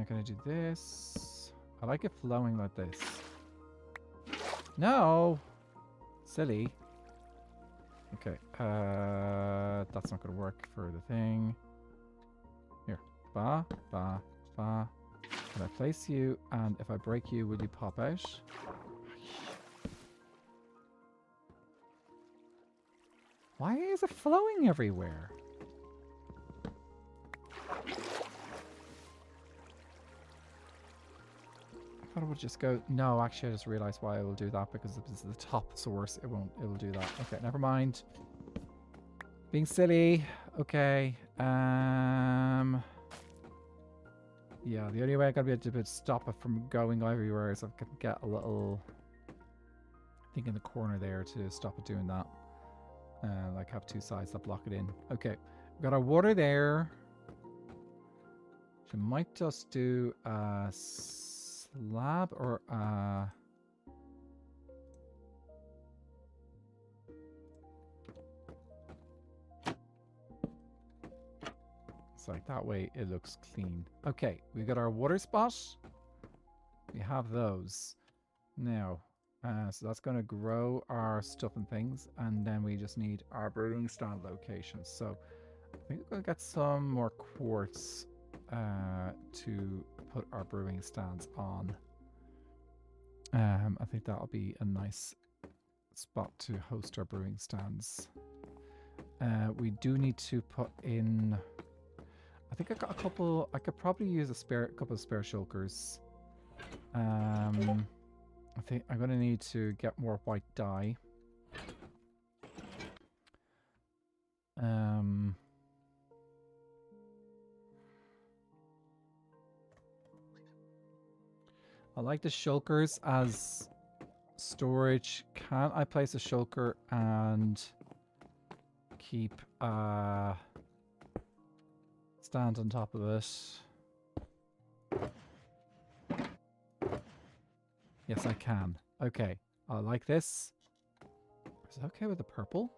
Can I do this? I like it flowing like this. No! Silly. Okay, that's not gonna work for the thing. Here. Ba, ba, ba. Can I place you? And if I break you, will you pop out? Why is it flowing everywhere? I thought it would just go... No, actually I just realized why I will do that, because if it's the top source, it'll do that. Okay, never mind. Being silly. Okay. Yeah, the only way I gotta be able to stop it from going everywhere is I can get a little thing in the corner there to stop it doing that. Like have two sides that block it in. Okay, we've got our water there. So might just do a slab or it's like that way it looks clean. Okay, we got our water spot. We have those. Now, so that's going to grow our stuff and things, and then we just need our brewing stand locations. So I think we're going to get some more quartz to put our brewing stands on. I think that'll be a nice spot to host our brewing stands. We do need to put in... I think I got a couple... I could probably use a couple of spare shulkers. I think I'm going to need to get more white dye. I like the shulkers as storage. Can I place a shulker and keep stand on top of it? Yes, I can. Okay, I like this. Is it okay with the purple?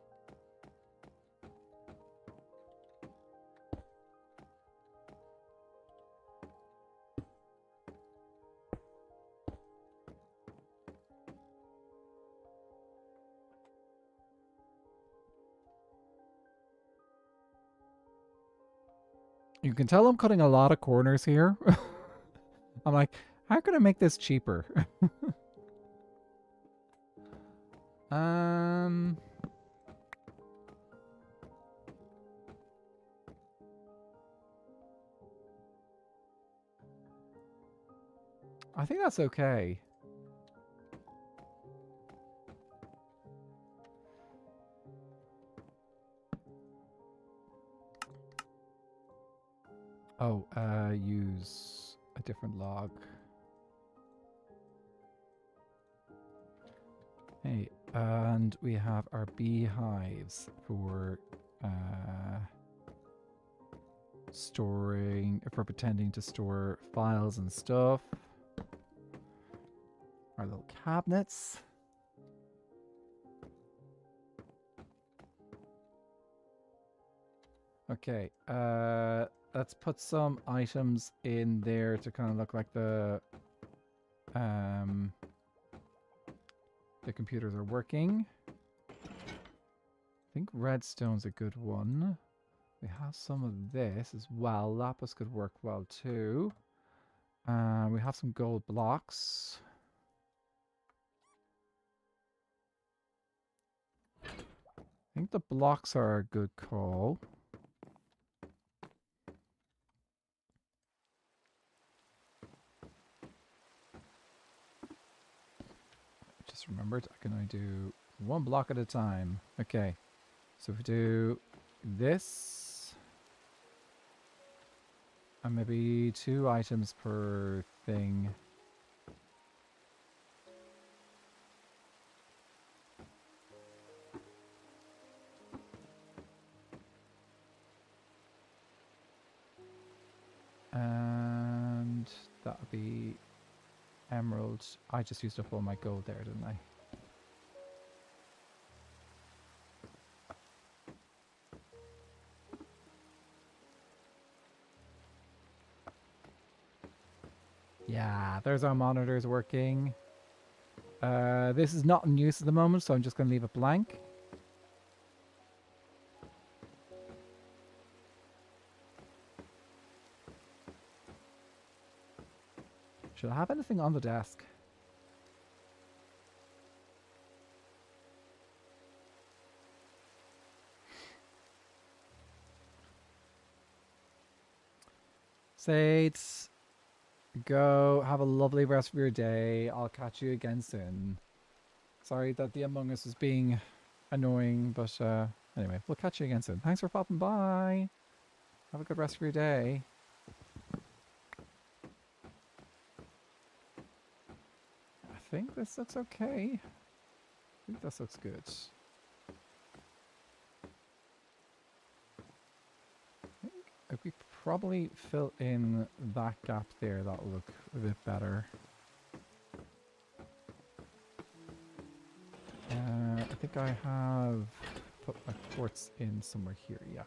You can tell I'm cutting a lot of corners here. I'm like, how can I make this cheaper? I think that's okay. Oh, use a different log. Hey, and we have our beehives for storing, for pretending to store files and stuff. Our little cabinets. Okay, let's put some items in there to kind of look like the computers are working. I think redstone's a good one. We have some of this as well. Lapis could work well too. We have some gold blocks. I think the blocks are a good call. Just remembered I can only do one block at a time. Okay, so if we do this, and maybe 2 items per thing. And that would be emeralds. I just used up all my gold there, didn't I? Yeah, there's our monitors working. This is not in use at the moment, so I'm just going to leave it blank. Should I have anything on the desk? Sade, go have a lovely rest of your day. I'll catch you again soon. Sorry that the Among Us was being annoying, but anyway, we'll catch you again soon. Thanks for popping by. Have a good rest of your day. I think this looks okay. I think this looks good. I think if we probably fill in that gap there, that'll look a bit better. I think I have put my quartz in somewhere here, yeah.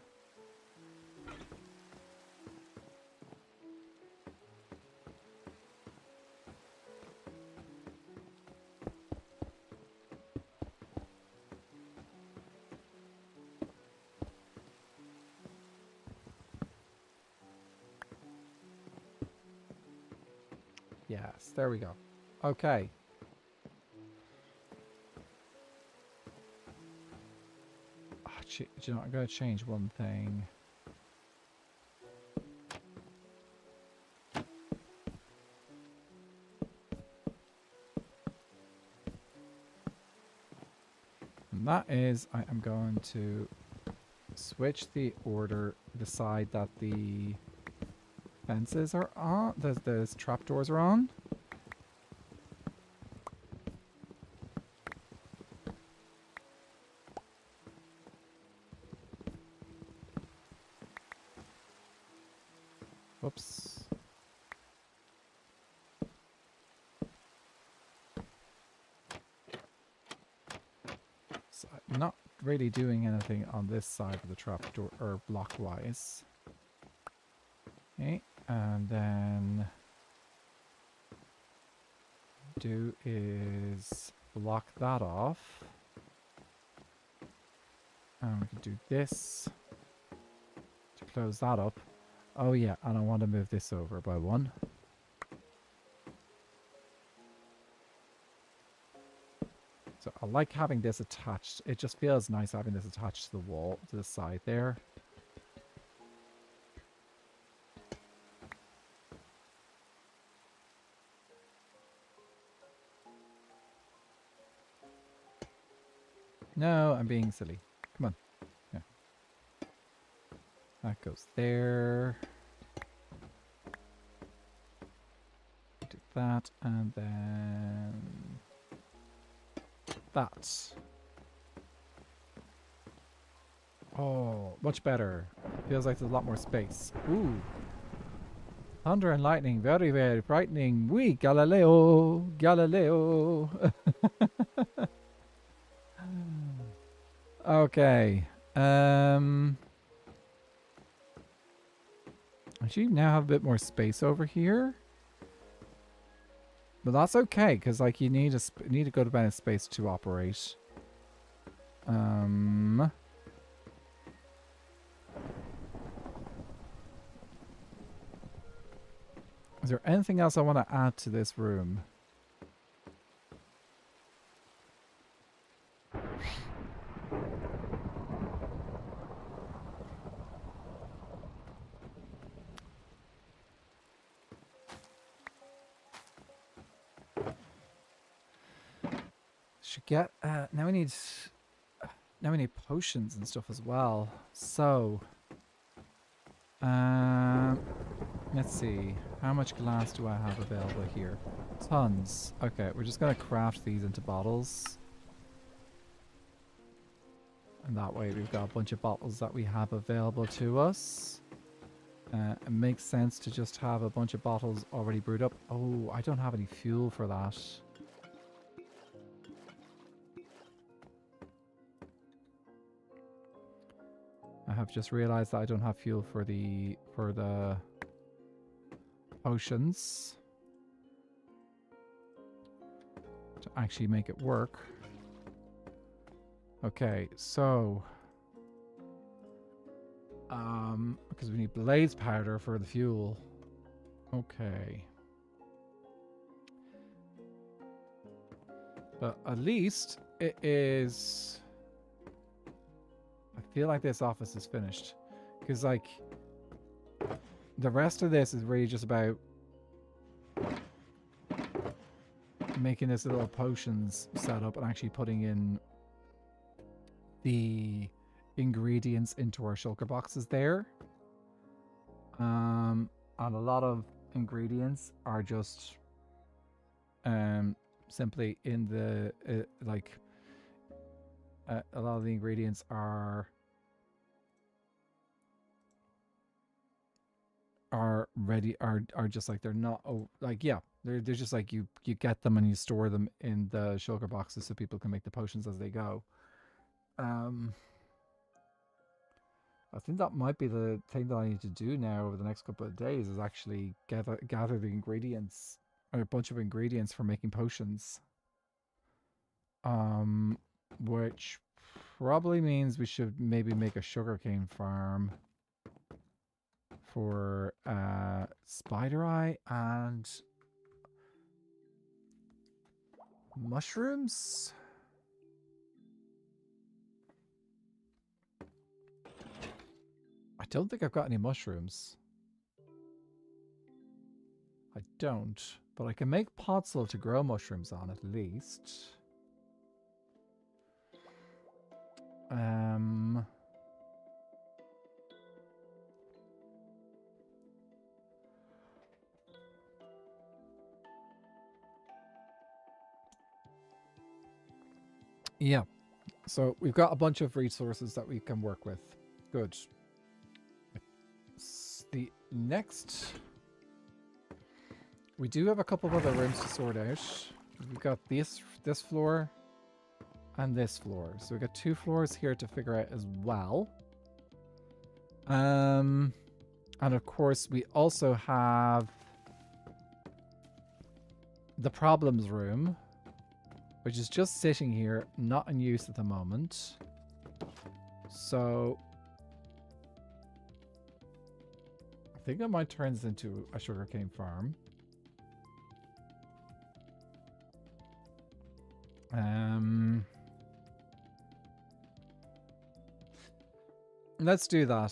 Yes, there we go. Okay. Do you know what? I'm going to change one thing. that is, I am going to switch the order, the side that the fences are on, the trapdoors are on. Whoops. So I'm not really doing anything on this side of the trapdoor, or block-wise. Okay, and then do is block that off. And we can do this to close that up. Oh yeah, and I want to move this over by one. So I like having this attached. It just feels nice having this attached to the wall, to the side there. No, I'm being silly. Come on. Yeah. That goes there. Do that, and then that. Oh, much better. Feels like there's a lot more space. Ooh. Thunder and lightning, very, very frightening. Oui, Galileo, Galileo. Okay. Actually, now have a bit more space over here. But that's okay, because like you need a good amount of space to operate. Is there anything else I want to add to this room? Should get now we need potions and stuff as well. So let's see. How much glass do I have available here? Tons. Okay, we're just gonna craft these into bottles. And that way we've got a bunch of bottles that we have available to us. It makes sense to just have a bunch of bottles already brewed up. Oh, I don't have any fuel for that. I have just realized that I don't have fuel for the potions to actually make it work. Okay, so because we need blaze powder for the fuel. Okay. But at least it is... I feel like this office is finished. Because, like, the rest of this is really just about making this little potions setup and actually putting in the ingredients into our shulker boxes there. And a lot of ingredients are just simply in the a lot of the ingredients are ready, are just like, they're not, like, yeah, they're just like you get them and you store them in the shulker boxes so people can make the potions as they go. I think that might be the thing that I need to do now over the next couple of days, is actually gather the ingredients, or a bunch of ingredients for making potions. Which probably means we should maybe make a sugarcane farm for spider eye and mushrooms. I don't think I've got any mushrooms. I don't, but I can make pot soil to grow mushrooms on at least. Yeah. So we've got a bunch of resources that we can work with. Good. The next... We do have a couple of other rooms to sort out. We've got this floor and this floor. So we've got 2 floors here to figure out as well. And of course, we also have the problems room, which is just sitting here, not in use at the moment. So I think I might turn this into a sugarcane farm. Let's do that.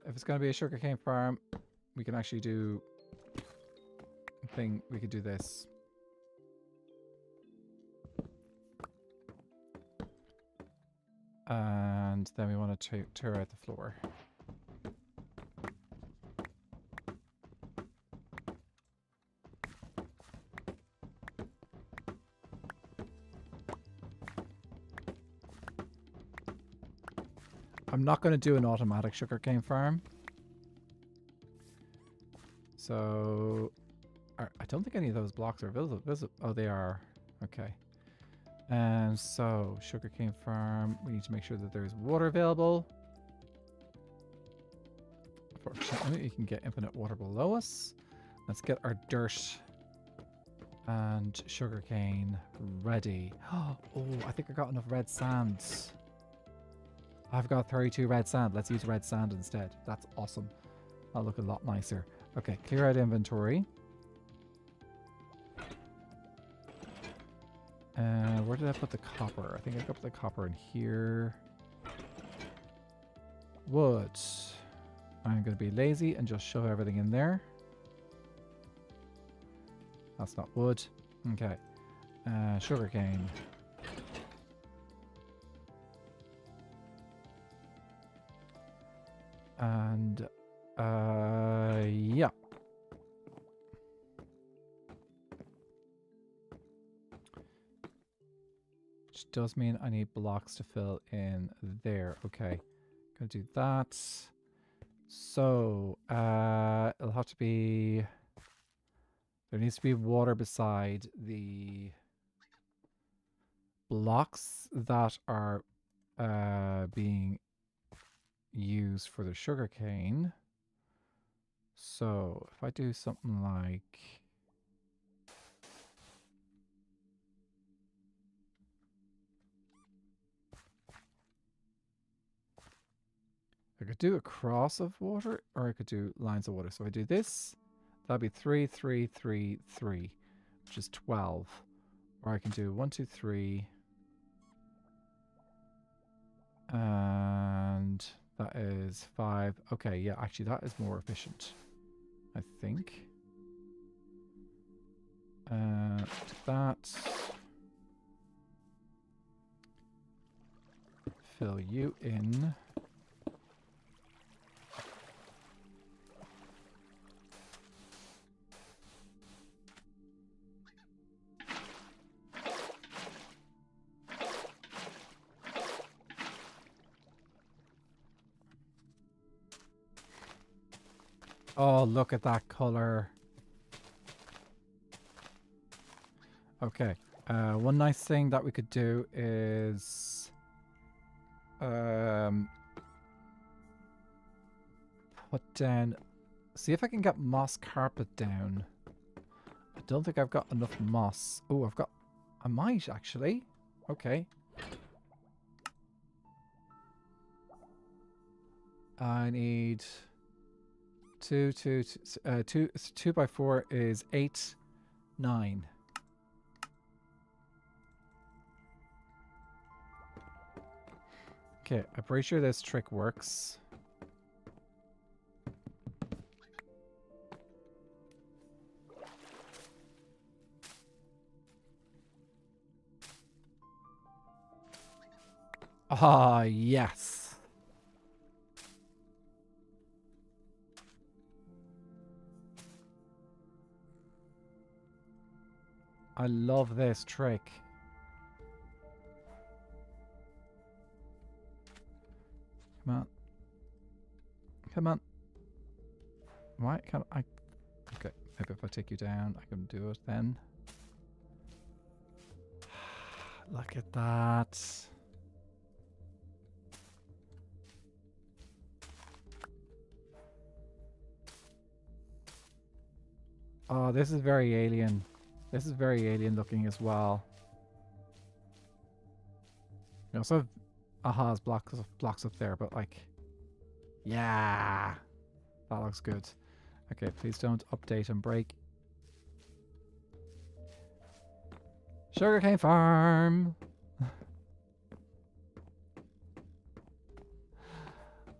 If it's going to be a sugarcane farm, we can actually do we could do this. And then we want to tear out the floor. I'm not going to do an automatic sugarcane farm. So I don't think any of those blocks are visible. Oh, they are. Okay. And so sugarcane farm, we need to make sure that there's water available. Fortunately, you can get infinite water below us. Let's get our dirt and sugarcane ready. Oh, I think I got enough red sand. I've got 32 red sand. Let's use red sand instead. That's awesome. That'll look a lot nicer. Okay, clear out inventory. Where did I put the copper? I think I got the copper in here. Wood. I'm going to be lazy and just shove everything in there. That's not wood. Okay. Sugarcane. And, yeah. Which does mean I need blocks to fill in there. Okay. Gonna do that. So, it'll have to be... There needs to be water beside the blocks that are being used for the sugarcane. So if I do something like I could do a cross of water, or I could do lines of water. So I do this, that'd be 3, 3, 3, 3, which is 12. Or I can do 1, 2, 3, and that is 5. Okay, yeah, actually that is more efficient, I think. That. Fill you in. Oh, look at that color. Okay. One nice thing that we could do is put down... See if I can get moss carpet down. I don't think I've got enough moss. Oh, I've got... I might, actually. Okay. I need... 2 by 4 is 8, 9. Okay, I'm pretty sure this trick works. Ah, yes. I love this trick. Come on. Come on. Why can't I? Okay, maybe if I take you down, I can do it then. Look at that. Oh, this is very alien. This is very alien looking as well. You also have Aha's blocks up there, but like, yeah, that looks good. Okay, please don't update and break. Sugarcane farm.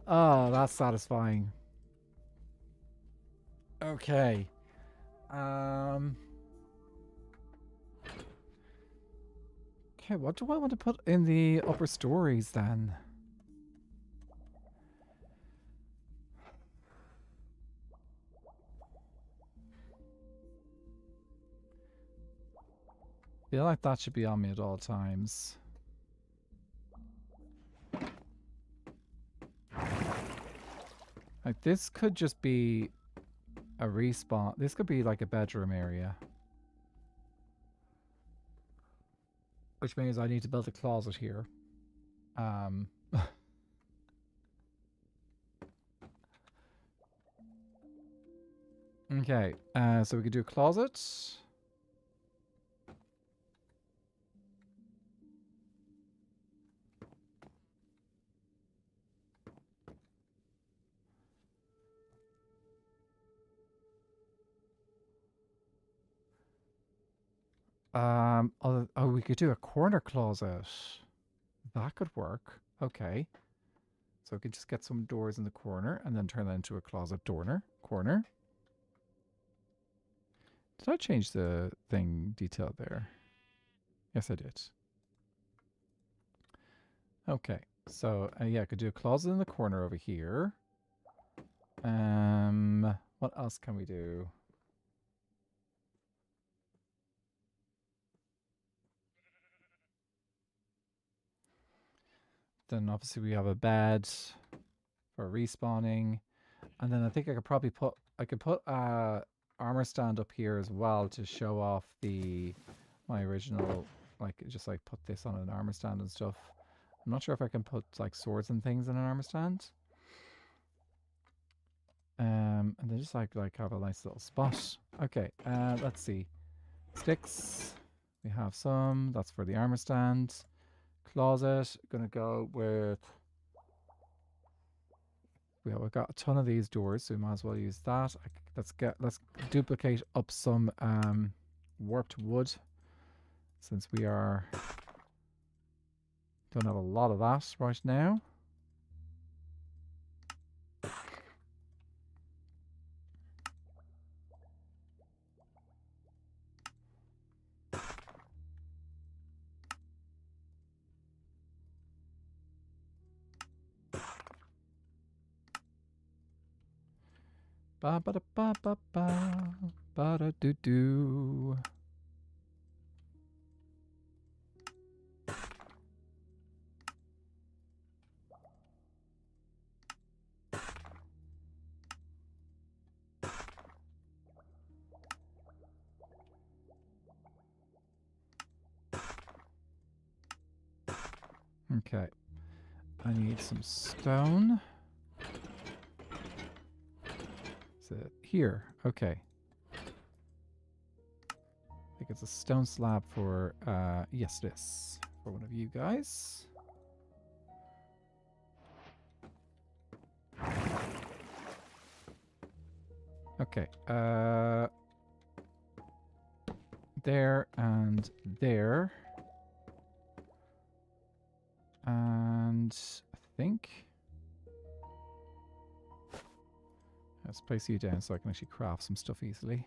Oh, that's satisfying. Okay. Okay, what do I want to put in the upper stories then? Feel like that should be on me at all times. Like this could just be a respawn. This could be like a bedroom area. Which means I need to build a closet here. Okay, so we could do a closet. Oh, we could do a corner closet. That could work. Okay. So we could just get some doors in the corner and then turn that into a closet corner. Did I change the thing detail there? Yes, I did. Okay. So, yeah, I could do a closet in the corner over here. What else can we do? Then obviously we have a bed for respawning. And then I think I could probably put a armor stand up here as well to show off my original, like just like put this on an armor stand and stuff. I'm not sure if I can put like swords and things in an armor stand. And then just like have a nice little spot. Okay, let's see. Sticks. We have some. That's for the armor stand. Closet. Gonna go with. We've got a ton of these doors, so we might as well use that. Let's duplicate up some warped wood, since we don't have a lot of that right now. Ba ba da ba ba ba ba da doo doo. Okay, I need some stone. Is it here? Okay. I think it's a stone slab for, yes it is, for one of you guys. Okay, there and there. And I think let's place you down so I can actually craft some stuff easily.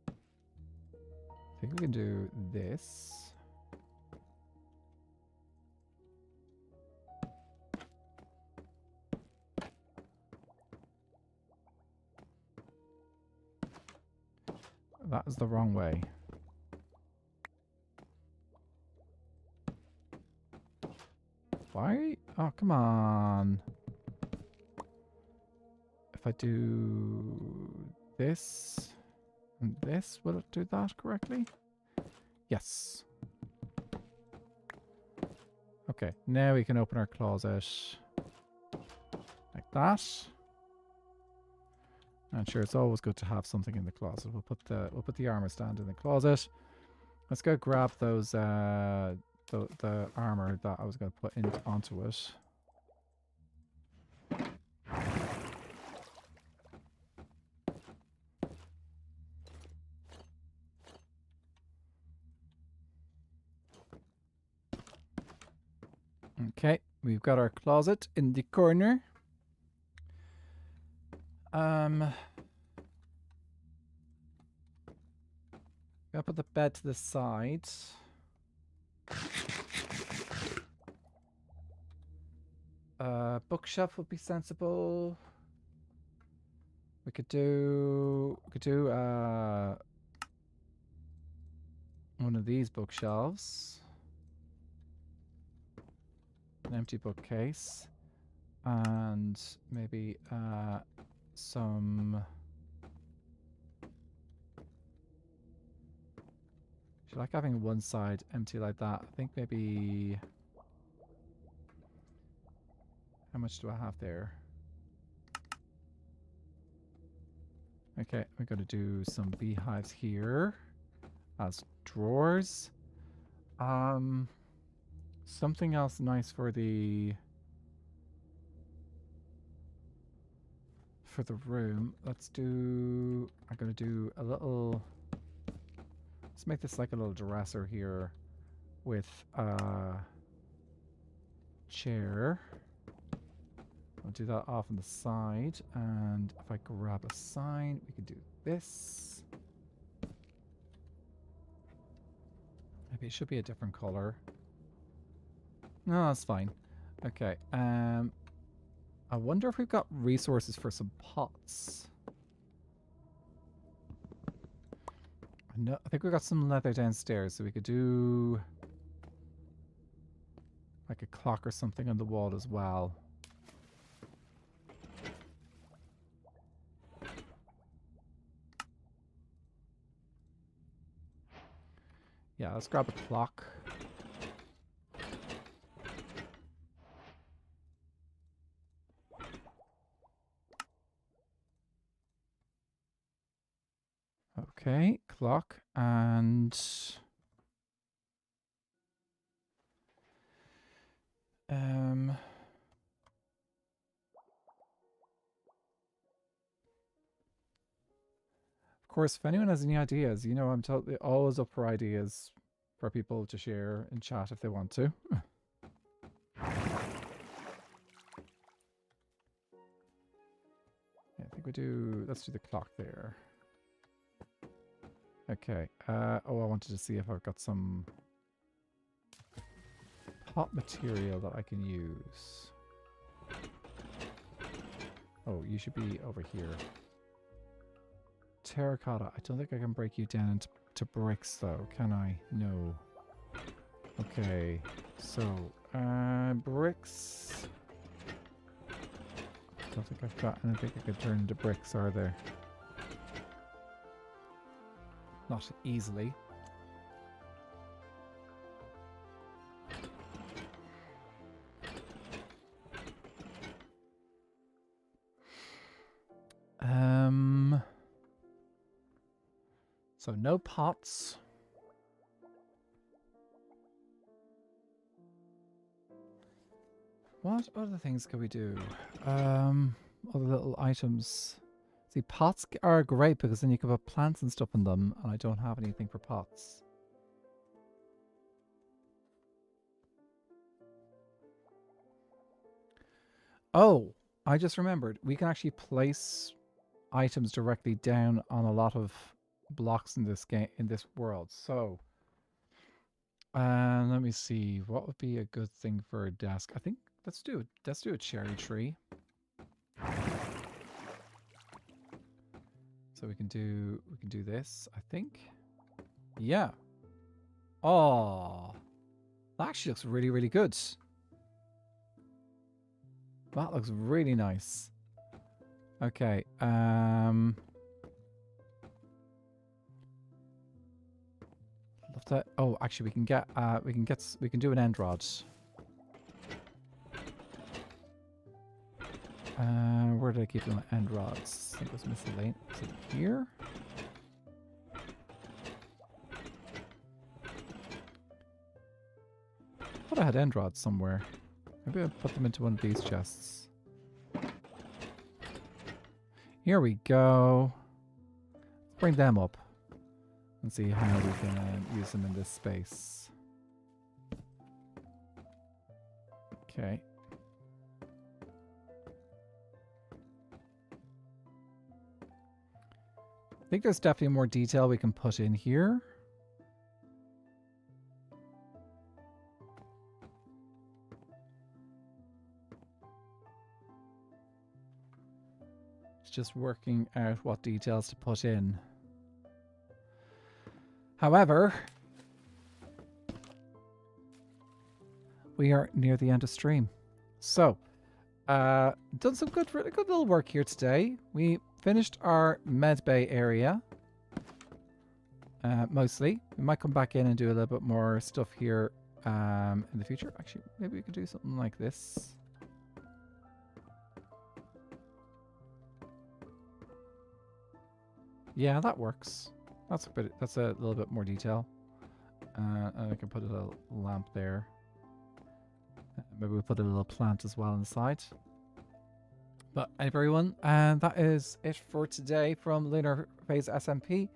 I think we can do this. That is the wrong way. Why? Oh, come on. If I do this and this, will it do that correctly? Yes. Okay, now we can open our closet like that. And sure, it's always good to have something in the closet. We'll put the armor stand in the closet. Let's go grab those the armor that I was going to put onto it. Okay, we've got our closet in the corner. Gotta put the bed to the side. Bookshelf would be sensible. We could do one of these bookshelves. An empty bookcase. And maybe some... I like having one side empty like that. I think maybe... How much do I have there? Okay, we're going to do some beehives here as drawers. Something else nice for the room. Let's do... I'm going to do a little... Let's make this like a little dresser here with a chair. I'll do that off on the side, and if I grab a sign, we could do this. Maybe it should be a different color. No, that's fine. Okay. I wonder if we've got resources for some pots. No, I think we got some leather downstairs, so we could do like a clock or something on the wall as well. Yeah, let's grab a clock. Okay, clock and of course, if anyone has any ideas, you know, I'm totally always up for ideas for people to share in chat if they want to. Yeah, I think let's do the clock there. Okay. Oh, I wanted to see if I've got some pot material that I can use. Oh, you should be over here. Terracotta. I don't think I can break you down into bricks though, can I? No. Okay. So, bricks. I don't think I've got anything I could turn into bricks, are there? Not easily. So no pots. What other things can we do? Other little items. See, pots are great because then you can put plants and stuff in them, and I don't have anything for pots. Oh, I just remembered. We can actually place items directly down on a lot of blocks in this game, in this world. So, let me see. What would be a good thing for a desk? I think let's do a cherry tree. So we can do this, I think. Yeah. Oh, that actually looks really, really good. That looks really nice. Okay. Love that. Oh, actually, we can do an end rod. Where did I keep the end rods? I think it was miscellaneous. Is it here? I thought I had end rods somewhere. Maybe I'll put them into one of these chests. Here we go. Bring them up and see how we can use them in this space. Okay. I think there's definitely more detail we can put in here. Just working out what details to put in. However, we are near the end of stream. So, done some really good little work here today. We finished our med bay area. Mostly. We might come back in and do a little bit more stuff here in the future. Actually, maybe we could do something like this. Yeah, that works. That's a little bit more detail. And I can put a little lamp there. Maybe we'll put a little plant as well on the side. But everyone, and that is it for today from Lunar Phase SMP.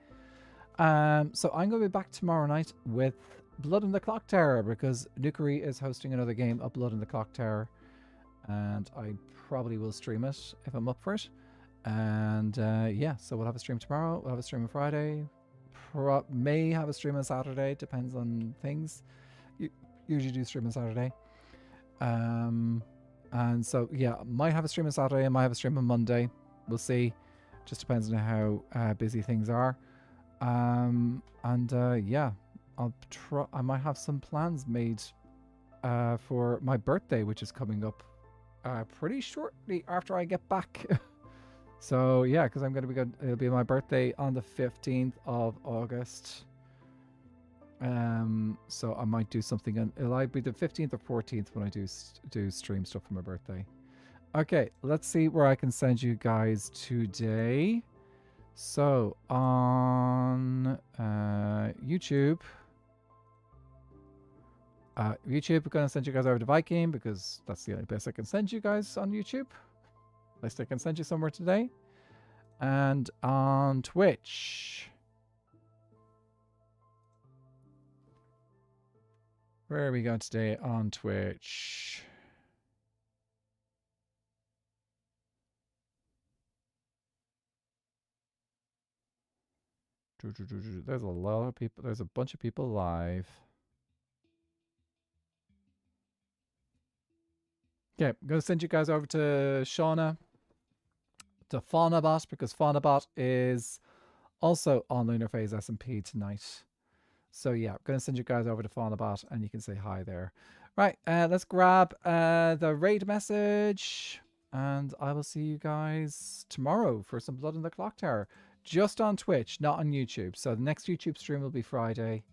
So I'm going to be back tomorrow night with Blood in the Clock Tower because Nukery is hosting another game of Blood in the Clock Tower. And I probably will stream it if I'm up for it. And yeah, so we'll have a stream tomorrow. We'll have a stream on Friday. May have a stream on Saturday. Depends on things. Usually do stream on Saturday. And so yeah, might have a stream on Saturday. I might have a stream on Monday. We'll see. Just depends on how busy things are. Yeah, I might have some plans made for my birthday, which is coming up pretty shortly after I get back. So yeah, because I'm going to be good. It'll be my birthday on the 15th of August. So I might do something, and it'll either be the 15th or 14th when I do stream stuff for my birthday. Okay, let's see where I can send you guys today. So on YouTube, we're going to send you guys over to Viking because that's the only place I can send you guys on YouTube. At least I can send you somewhere today. And on Twitch. Where are we going today on Twitch? There's a lot of people. There's a bunch of people live. Okay, I'm going to send you guys over to Shauna, to Faunabot, because Faunabot is also on Lunar Phase SMP tonight. So yeah, I'm going to send you guys over to Faunabot and you can say hi there. Right, let's grab the raid message and I will see you guys tomorrow for some Blood in the Clock Tower. Just on Twitch, not on YouTube. So the next YouTube stream will be Friday,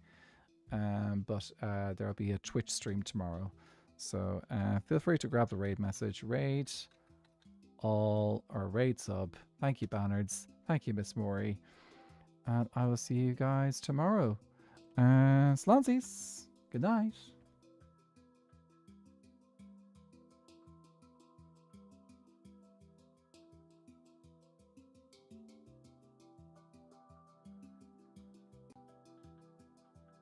but there'll be a Twitch stream tomorrow. So feel free to grab the raid message. Raid all, or raid sub. Thank you, Bannards. Thank you, Miss Maury. And I will see you guys tomorrow. Slansies. Good night.